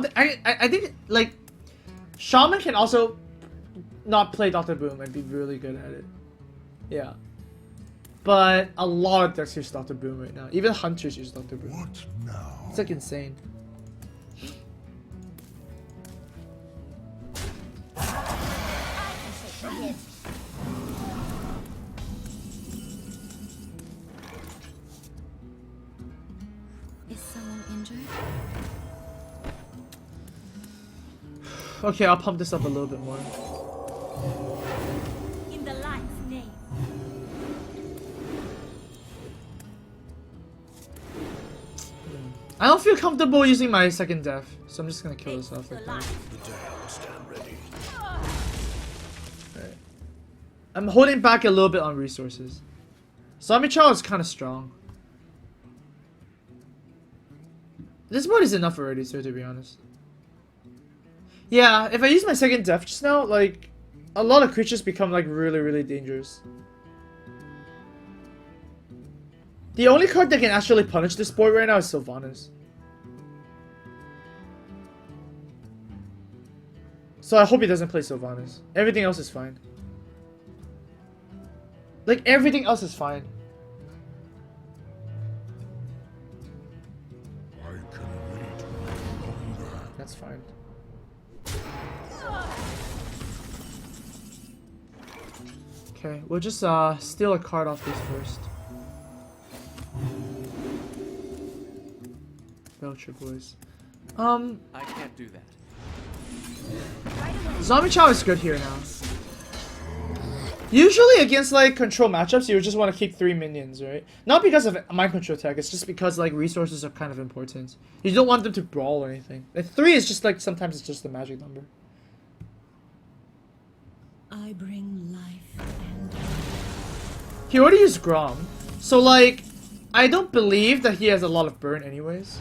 think like Shaman can also not play Dr. Boom and be really good at it. Yeah, but a lot of decks use Dr. Boom right now. Even Hunters use Dr. Boom. What now? It's like insane. Is someone injured? Okay, I'll pump this up a little bit more. In the light's name. I don't feel comfortable using my second death, so I'm just gonna kill this off like that. The damned stand ready. Alright. I'm holding back a little bit on resources. Zombie Chow is kind of strong. This board is enough already, sir, to be honest. Yeah, if I use my second death just now, like, a lot of creatures become, like, really, really dangerous. The only card that can actually punish this board right now is Sylvanas. So I hope he doesn't play Sylvanas. Everything else is fine. Like, everything else is fine. I can wait no longer. That's fine. Okay, we'll just steal a card off this first. Belcher boys. I can't do that. Zombie Chow is good here now. Usually against like control matchups, you would just want to keep 3 minions, right? Not because of mind control tech, it's just because like resources are kind of important. You don't want them to brawl or anything. Like 3 is just like sometimes it's just a magic number. I bring life and He already used Grom, so like I don't believe that he has a lot of burn anyways.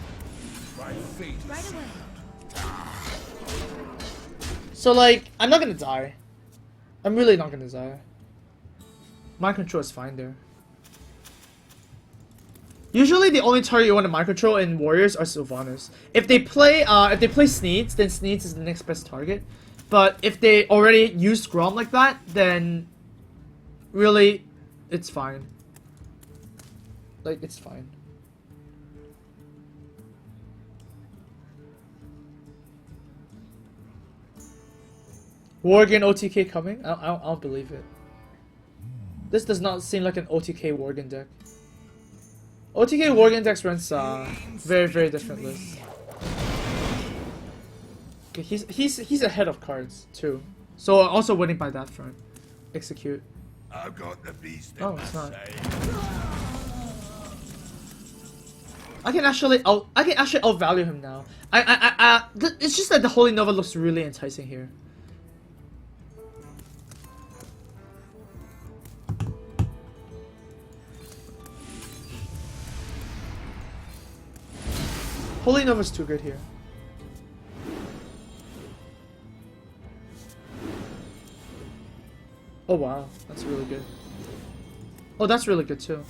My fate is right away. So like I'm not gonna die. I'm really not gonna die. Mind control is fine there. Usually the only target you want to mind control in Warriors are Sylvanas. If they play Sneeds, then Sneeds is the next best target. But if they already used Grom like that, then really it's fine. Like it's fine. Worgen OTK coming? I don't believe it. This does not seem like an OTK Worgen deck. OTK Worgen decks runs very very different lists. Okay, he's ahead of cards too. So also winning by that front. Execute. I've got the beast in Oh, my it's not. sight. I can actually outvalue him now. It's just that the Holy Nova looks really enticing here. Holy Nova's too good here. Oh wow, that's really good. Oh, that's really good too.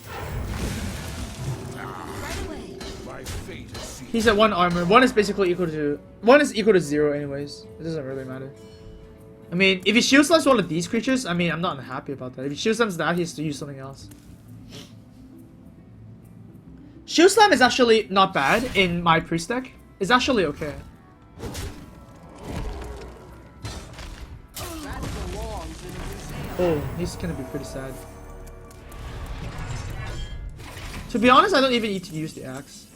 My fate is sealed. He's at 1 armor. 1 is basically equal to 1 is equal to 0 anyways. It doesn't really matter. I mean, if he shield slams one of these creatures, I mean, I'm not happy about that. If he shield slams that, he has to use something else. Shield slam is actually not bad in my priest deck. It's actually okay. That belongs in a museum. Oh, he's gonna be pretty sad. To be honest, I don't even need to use the axe.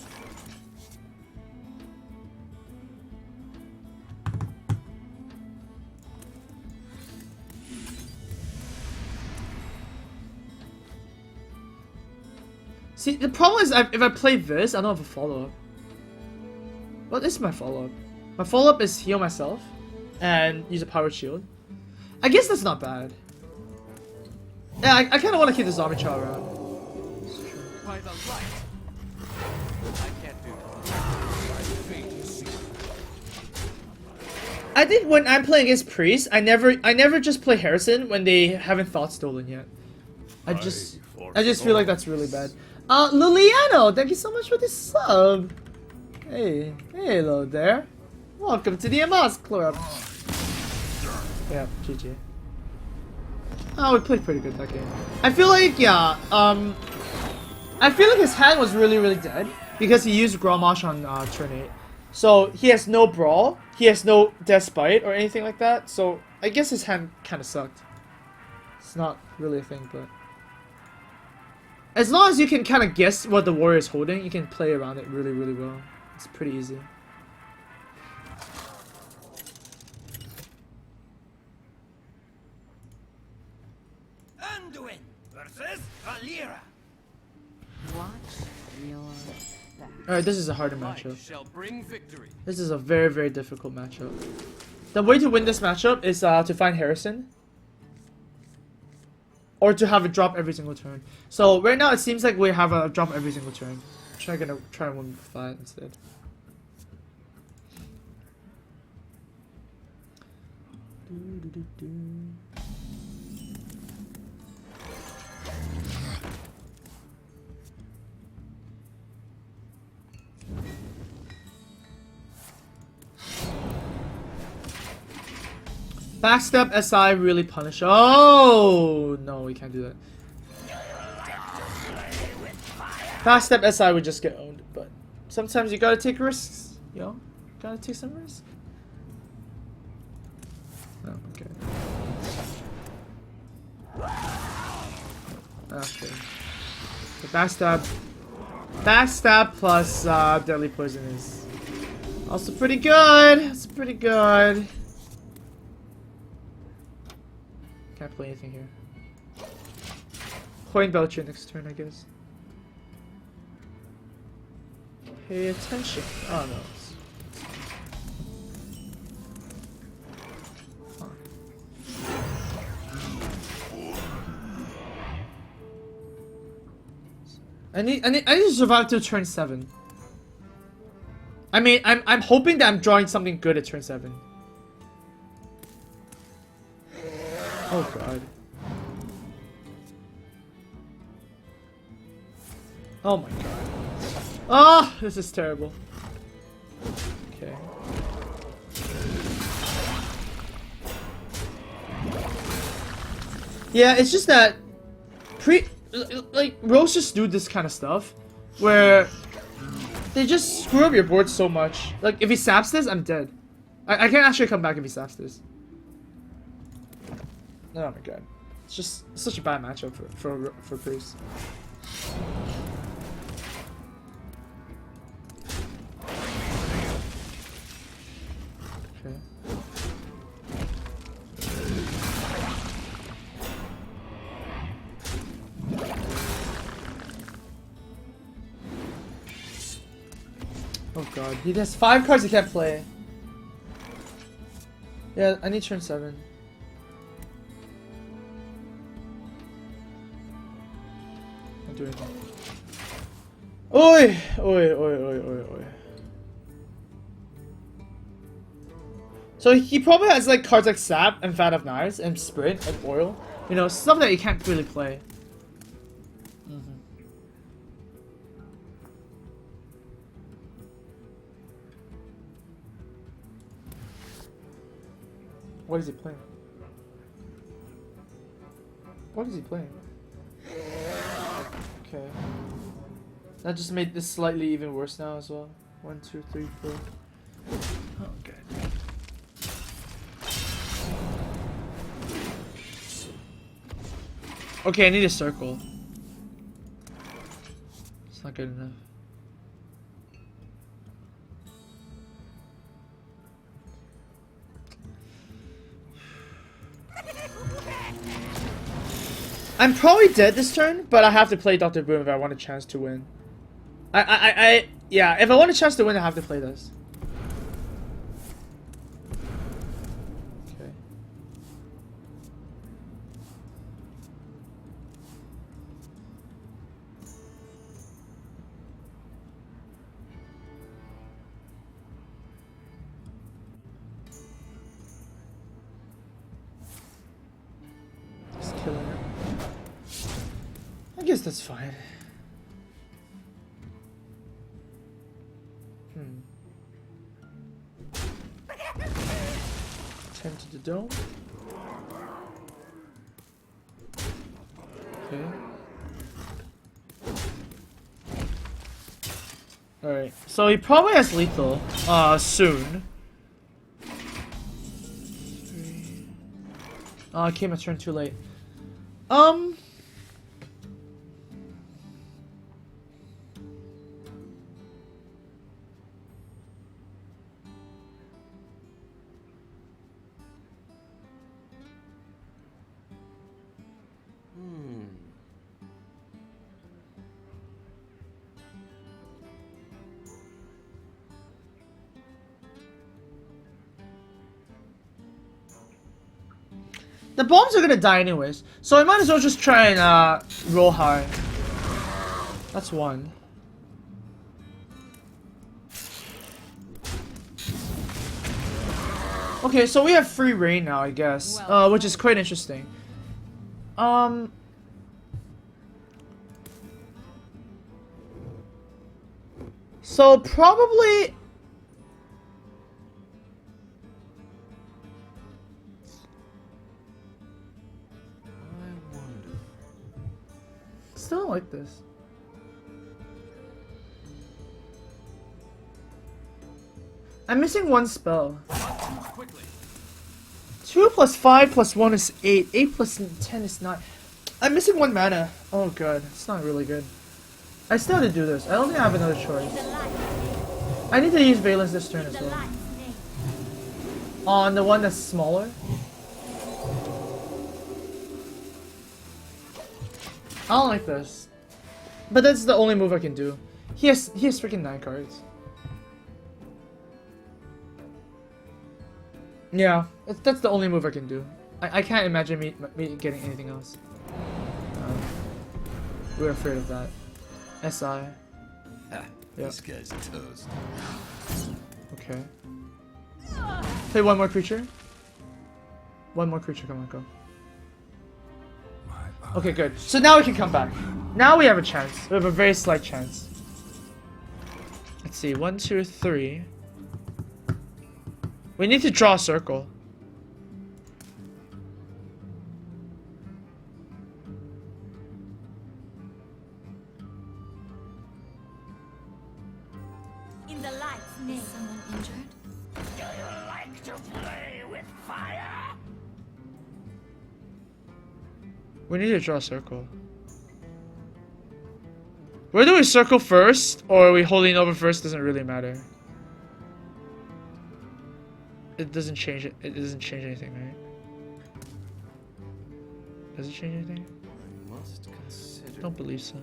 See, the problem is if I play this, I don't have a follow-up. What is my follow-up? My follow-up is heal myself and use a powered shield. I guess that's not bad. Yeah, I kind of want to keep the zombie chow around. By the light. I can't do that. My fate is sealed. I think when I'm playing against priests, I never just play Harrison when they haven't thought stolen yet. I just feel like that's really bad. Liliano, thank you so much for the sub. Hey, hello there. Welcome to the Amaz Club. Yeah, GG. Oh, we played pretty good that game. I feel like, yeah, I feel like his hand was really dead because he used Grommash on turn 8. So he has no Brawl, he has no Despite or anything like that, so I guess his hand kind of sucked. It's not really a thing, but... as long as you can kind of guess what the warrior is holding, you can play around it really well. It's pretty easy. Anduin versus Valera. Watch your back. Alright, this is a harder Light matchup. shall bring victory. This is a very difficult matchup. The way to win this matchup is to find Harrison. Or to have it drop every single turn. So right now it seems like we have a drop every single turn. Try and win the fight instead. Backstep SI really punish. Oh no, we can't do that. Backstep SI would just get owned, but sometimes you gotta take risks. You know, gotta take some risks. Oh, okay. Okay. The backstab plus deadly poison is also pretty good. It's pretty good. Can't play anything here. Coin Belcher next turn, I guess. Pay attention. Oh no. I need to survive till turn 7. I mean, I'm hoping that I'm drawing something good at turn 7. Oh god. Oh my god. Oh, this is terrible. Okay. Yeah, it's just that like rogues just do this kind of stuff where they just screw up your board so much. Like if he saps this, I'm dead. I can't actually come back if he saps this. Oh my god. It's just such a bad matchup for Priest. Okay. Oh god, he has 5 cards he can't play. Yeah, I need turn 7. I'm doing it. Oi! Oi, oi, oi, oi, oi. So he probably has like cards like Sap and Fan of Knives and Sprint and Oil. You know, stuff that you can't really play. What is he playing? What is he playing? Okay. That just made this slightly even worse now as well. 1, 2, 3, 4. Oh, okay. Okay, I need a circle. It's not good enough. I'm probably dead this turn, but I have to play Dr. Boom if I want a chance to win. Yeah, if I want a chance to win, I have to play this. Okay. Just killing it. I guess that's fine. Tend to the dome. Okay. Alright, so he probably has lethal, soon. 3. Oh, I came a turn too late. The bombs are gonna die anyways, so I might as well just try and roll high. That's 1. Okay, so we have free reign now, I guess, which is quite interesting. So probably. Still don't like this. I'm missing 1 spell. 2 plus 5 plus 1 is 8. 8 plus 10 is 9. I'm missing 1 mana. Oh god, it's not really good. I still have to do this. I don't think I have another choice. I need to use Valence this turn as well. On the one that's smaller. I don't like this. But that's the only move I can do. He has freaking 9 cards. Yeah, that's the only move I can do. I can't imagine me getting anything else. We're afraid of that. SI. Yep. This guy's toast. Okay. Play 1 more creature. 1 more creature, come on, go. Okay, good. So now we can come back. Now we have a chance. We have a very slight chance. Let's see. 1, 2, 3. We need to draw a circle. In the light's name. Is someone injured? Do you like to play with fire? We need to draw a circle. Where do we circle first? Or are we holding over first? Doesn't really matter. It doesn't change it. It doesn't change anything, right? Does it change anything? I must consider. Don't believe so.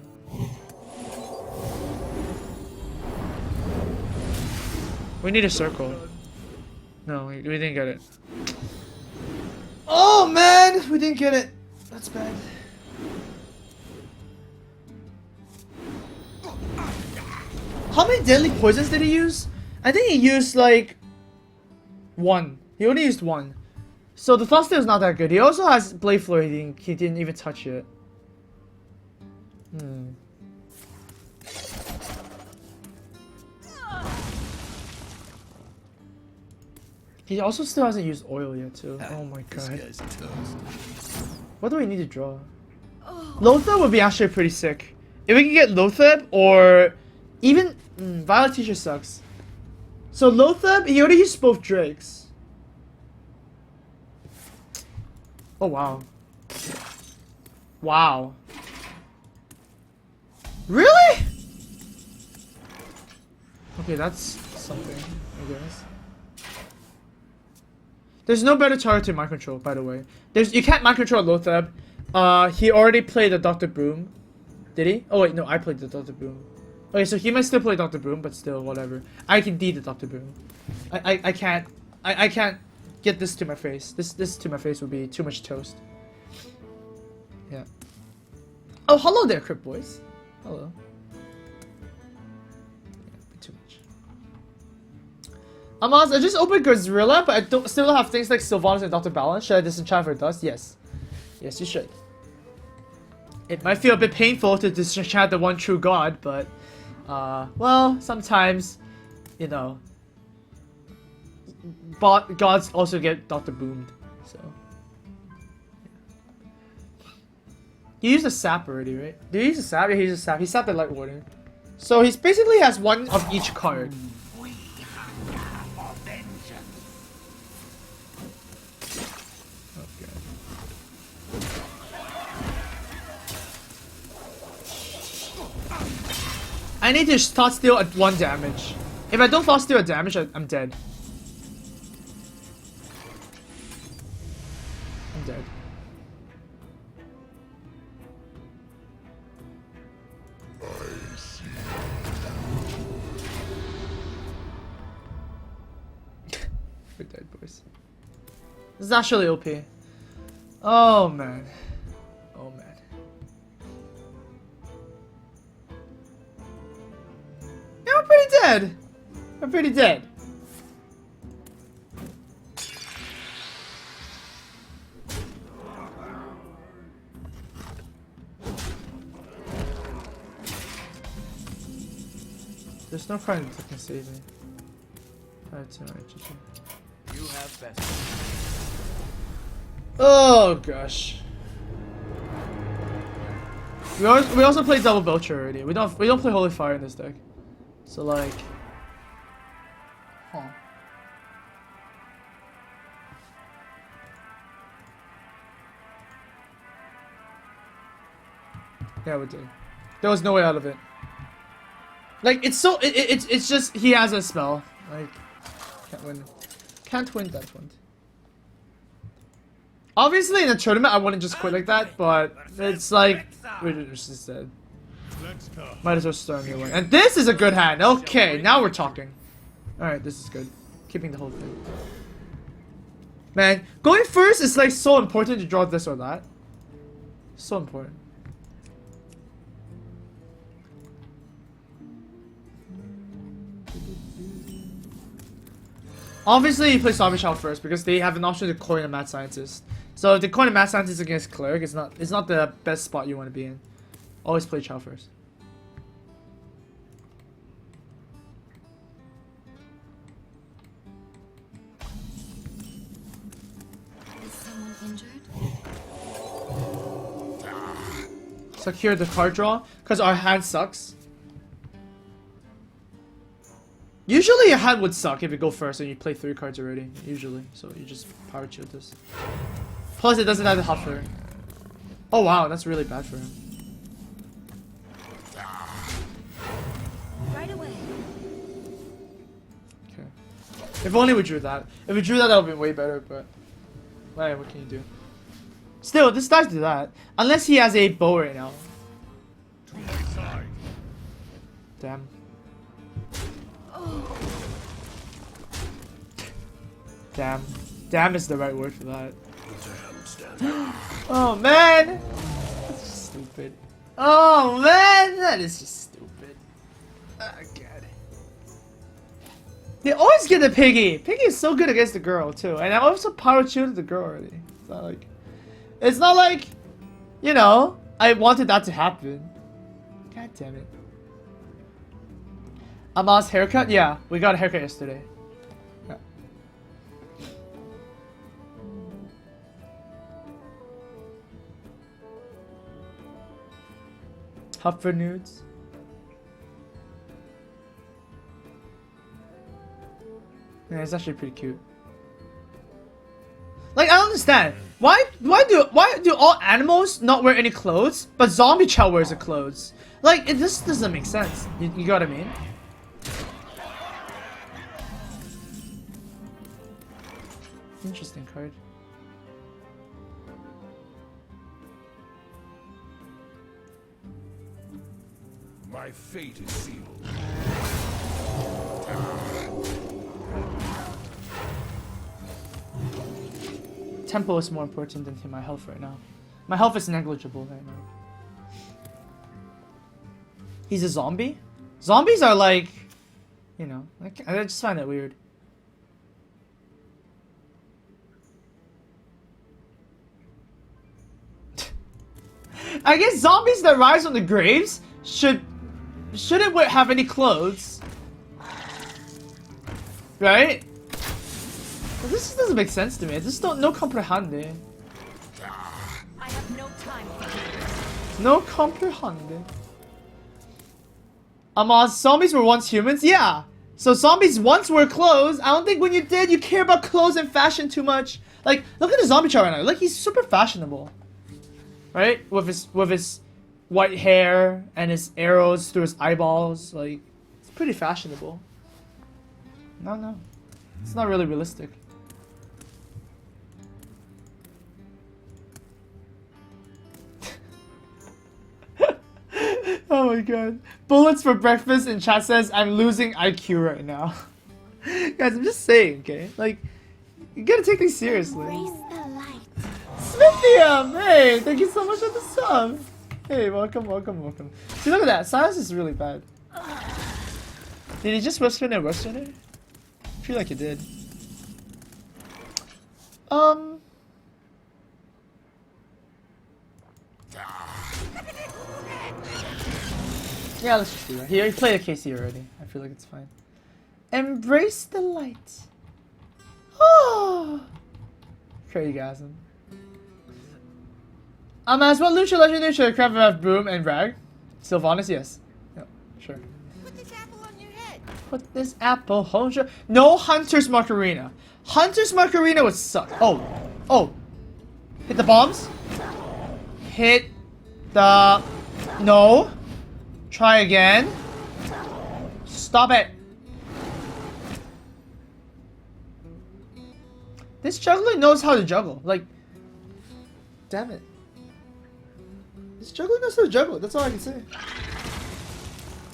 We need a circle. No, we didn't get it. Oh man, we didn't get it. That's bad. How many deadly poisons did he use? I think he used like 1. He only used 1. So the Frosty is not that good. He also has Blade Floor. He didn't even touch it. He also still hasn't used oil yet too. Oh my god. What do we need to draw? Lothar would be actually pretty sick. If we can get Lothar or even Violet Teacher sucks. So Lothar, he already used both Drakes. Oh wow. Wow. Really? Okay, that's something, I guess. There's no better target to mind control, by the way. You can't mind control Lothar. He already played the Dr. Boom. Did he? Oh wait, no, I played the Dr. Boom. Okay, so he might still play Dr. Boom, but still, whatever. I can D the Dr. Boom. I can't get this to my face. This to my face would be too much toast. Yeah. Oh, hello there, Crypt Boys. Hello. Yeah, too much. Amaz, I just opened Godzilla, but I still don't have things like Sylvanas and Dr. Balance. Should I disenchant for dust? Yes. Yes, you should. It might feel a bit painful to disenchant the one true god, but well, sometimes, you know, gods also get Dr. Boomed, so. He used a sap already, right? Did he use a sap? Yeah, he used a sap. He sapped the Light Warden. So he basically has one of each card. I need to Thought Steal at 1 damage. If I don't Thought Steal at damage, I'm dead. I'm dead. We're dead, boys. This is actually OP. Oh man. Oh man. Yeah, we're pretty dead. We're pretty dead. There's no friend that can save me. Alright, GG. You have best. Oh gosh. We also play Double Belcher already. We don't play Holy Fire in this deck. So like, huh. Yeah, we did. There was no way out of it. Like it's so it's just he has a spell. Like can't win that one. Obviously in a tournament I wouldn't just quit like that, but it's like we're just dead. Might as well storm your way. And this is a good hand. Okay, now we're talking. Alright, this is good. Keeping the whole thing. Man, going first is like so important to draw this or that. So important. Obviously, you play Zombie Child first because they have an option to coin a Mad Scientist. So if they coin a Mad Scientist against Cleric, it's not the best spot you want to be in. Always play Child first. Is someone injured? Secure the card draw because our hand sucks. Usually your hand would suck if you go first and you play 3 cards already. Usually, so you just power shield this. Plus, it doesn't have the Huffer. Oh wow, that's really bad for him. Right away. Okay. If only we drew that. If we drew that, that would be way better. But, hey, what can you do? Still, this dies to that. Unless he has a bow right now. To my side. Damn. Damn. Damn is the right word for that. Oh man! That's just stupid. Oh man! That is just stupid. Oh god. They always get the Piggy! Piggy is so good against the girl too. And I also power tuned the girl already. It's not like, you know, I wanted that to happen. God damn it. Amaz haircut? Yeah, we got a haircut yesterday. Yeah. Huff for nudes. Yeah, it's actually pretty cute. Like, I don't understand. Why do all animals not wear any clothes, but zombie chow wears the clothes? Like, it just doesn't make sense. You got what I mean? Interesting card. My fate is sealed. Tempo is more important than my health right now. My health is negligible right now. He's a zombie? Zombies are like, you know, I just find that weird. I guess zombies that rise from the graves shouldn't have any clothes, right? Well, this just doesn't make sense to me. I just don't no comprehende. I have no time for games. No comprehende. Amaz, zombies were once humans? Yeah. So zombies once were clothes. I don't think when you did, you care about clothes and fashion too much. Like, look at the zombie chart right now. Like, he's super fashionable. Right? With his white hair and his arrows through his eyeballs. Like, it's pretty fashionable. No. It's not really realistic. Oh my god. Bullets for breakfast in chat says, I'm losing IQ right now. Guys, I'm just saying, okay? Like, you gotta take things seriously. Smithium! Hey, thank you so much for the sub. Hey, welcome. See, look at that. Silence is really bad. Did he just whisper in a whisper there? I feel like he did. Yeah, let's just do that. He played a KC already. I feel like it's fine. Embrace the light. Oh! Crazygasm. Amaz, what Lucha Legendary should Crab have Broom and Rag? Sylvanas, yes. Yep, sure. Put this apple on your head. Put this apple on your... No Hunter's Macarena. Hunter's Macarena would suck. Oh. Hit the bombs. Hit the... No. Try again. Stop it. This juggler knows how to juggle. Like, damn it. This juggler knows how to juggle. That's all I can say.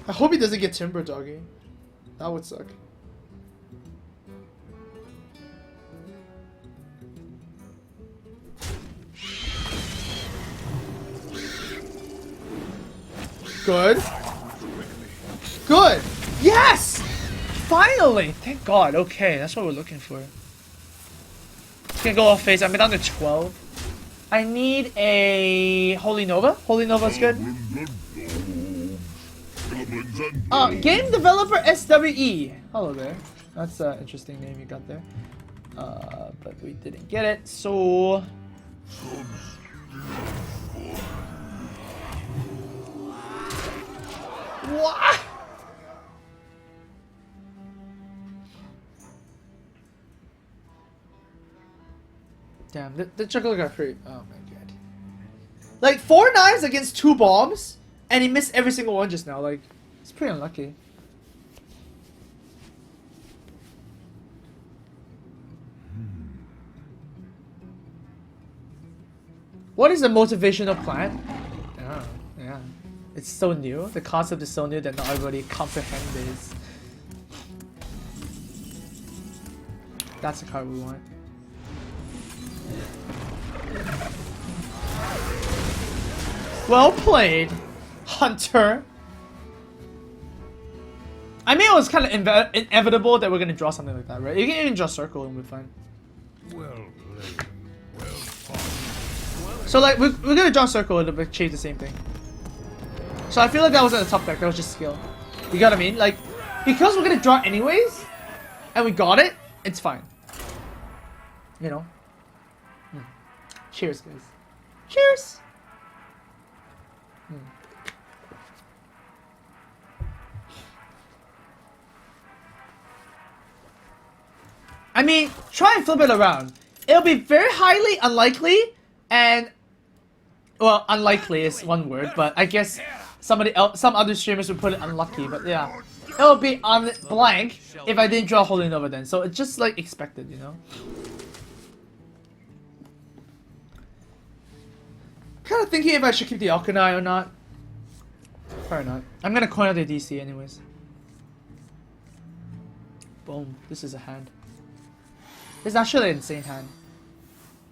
I hope he doesn't get Timber Doggy. That would suck. Good. Good. Yes! Finally! Thank God. Okay, that's what we're looking for. Gonna go off phase. I'm down to 12. I need a Holy Nova. Holy Nova's good. Game developer SWE. Hello there. That's an interesting name you got there. But we didn't get it, so... What? Damn, the juggler got hurt. Oh my god. Like, 4 knives against 2 bombs, and he missed every single one just now. Like, it's pretty unlucky. What is a motivational plant? Oh, yeah. It's so new. The concept is so new that not everybody comprehends this. That's the card we want. Well played, Hunter. I mean, it was kind of inevitable that we're gonna draw something like that, right? You can even draw a circle and we're fine. Well played. Well fought. So like, we're gonna draw a circle and achieve the same thing. So I feel like that wasn't a tough deck, that was just skill. You got what I mean? Like, because we're gonna draw anyways, and we got it, it's fine. You know? Cheers, guys. Cheers! I mean, try and flip it around. It'll be very highly unlikely, and well, unlikely is one word, but I guess some other streamers would put it unlucky. But yeah, it'll be on blank if I didn't draw Holy Nova then. So it's just like expected, you know. Kind of thinking if I should keep the Alkanai or not. Probably not. I'm gonna coin out the DC anyways. Boom. This is a hand. It's actually an insane hand.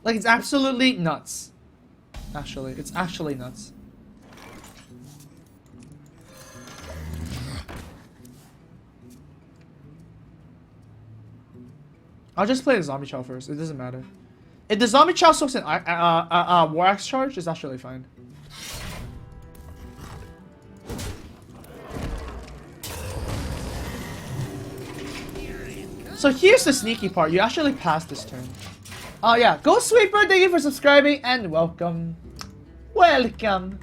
Like, it's absolutely nuts. Actually, it's actually nuts. I'll just play the Zombie Chow first. It doesn't matter. If the Zombie Chow soaks an War Axe charge, it's actually fine. So here's the sneaky part. You actually passed this turn. Oh yeah, Ghost Sweeper, thank you for subscribing and welcome. Welcome.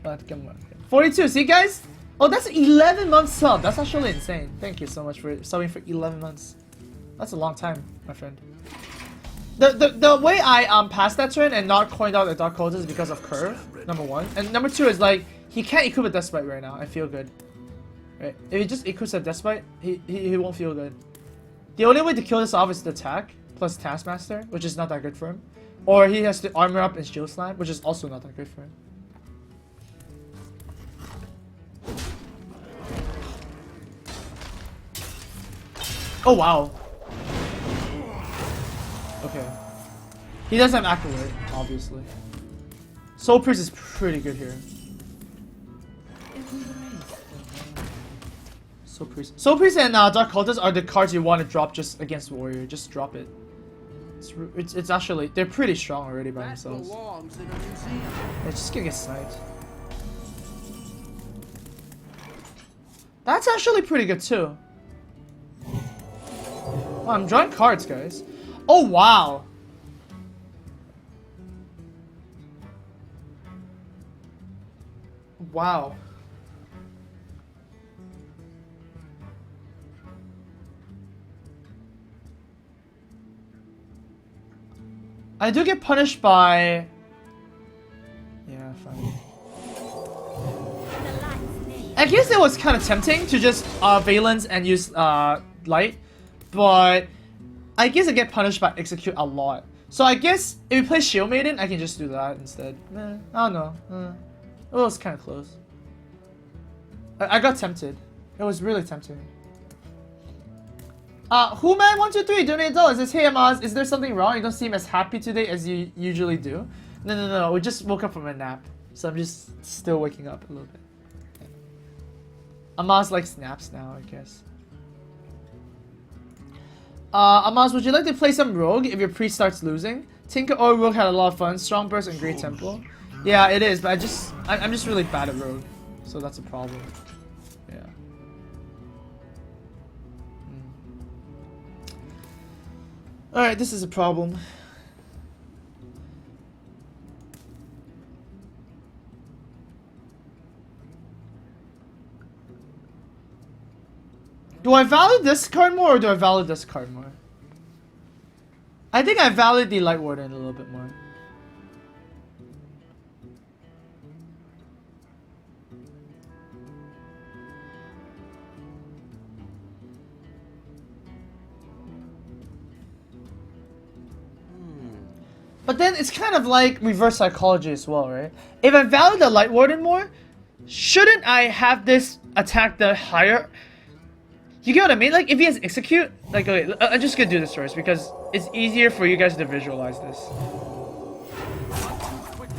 Welcome. 42, see guys? Oh, that's 11 months sub. That's actually insane. Thank you so much for subbing for 11 months. That's a long time, my friend. The way I passed that turn and not coined out the Dark Cultist is because of curve, number one. And number two is like, he can't equip a Despite right now. I feel good. Right? If he just equips a Despite, he won't feel good. The only way to kill this off is the attack, plus Taskmaster, which is not that good for him. Or he has to armor up and shield slam, which is also not that good for him. Oh wow. Okay. He doesn't have Acolyte, obviously. Soul Priest is pretty good here. Soul Priest and Dark Cultist are the cards you want to drop just against Warrior. Just drop it. It's actually, they're pretty strong already by themselves. They're just gonna get sniped. That's actually pretty good too. Wow, I'm drawing cards, guys. Oh wow. Wow. I do get punished by... Yeah, fine. I guess it was kind of tempting to just Valence and use Light, but I guess I get punished by Execute a lot. So I guess if we play Shield Maiden, I can just do that instead. I don't know. It was kind of close. I got tempted. It was really tempting. Whoman123 donated $1. Says, hey Amaz, is there something wrong? You don't seem as happy today as you usually do. No. We just woke up from a nap, so I'm just still waking up a little bit. Amaz likes naps now, I guess. Amaz, would you like to play some Rogue if your priest starts losing? Tinker or Rogue had a lot of fun. Strong Burst and Great Temple. Yeah, it is, but I'm just really bad at Rogue, so that's a problem. Yeah. Alright, this is a problem. Do I value this card more or do I value this card more? I think I value the Light Warden a little bit more. But then it's kind of like reverse psychology as well, right? If I value the Light Warden more, shouldn't I have this attack the higher? You get what I mean? Like, if he has execute, like, okay, I'm just gonna do this first because it's easier for you guys to visualize this.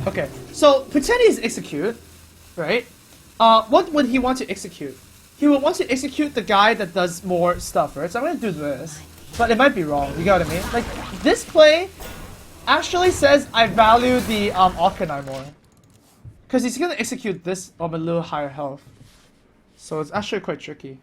Okay, so pretend he's execute, right? What would he want to execute? He would want to execute the guy that does more stuff, right? So I'm gonna do this, but it might be wrong. You get what I mean? Like, this play actually says I value the Arcanine more, because he's gonna execute this on a little higher health. So it's actually quite tricky.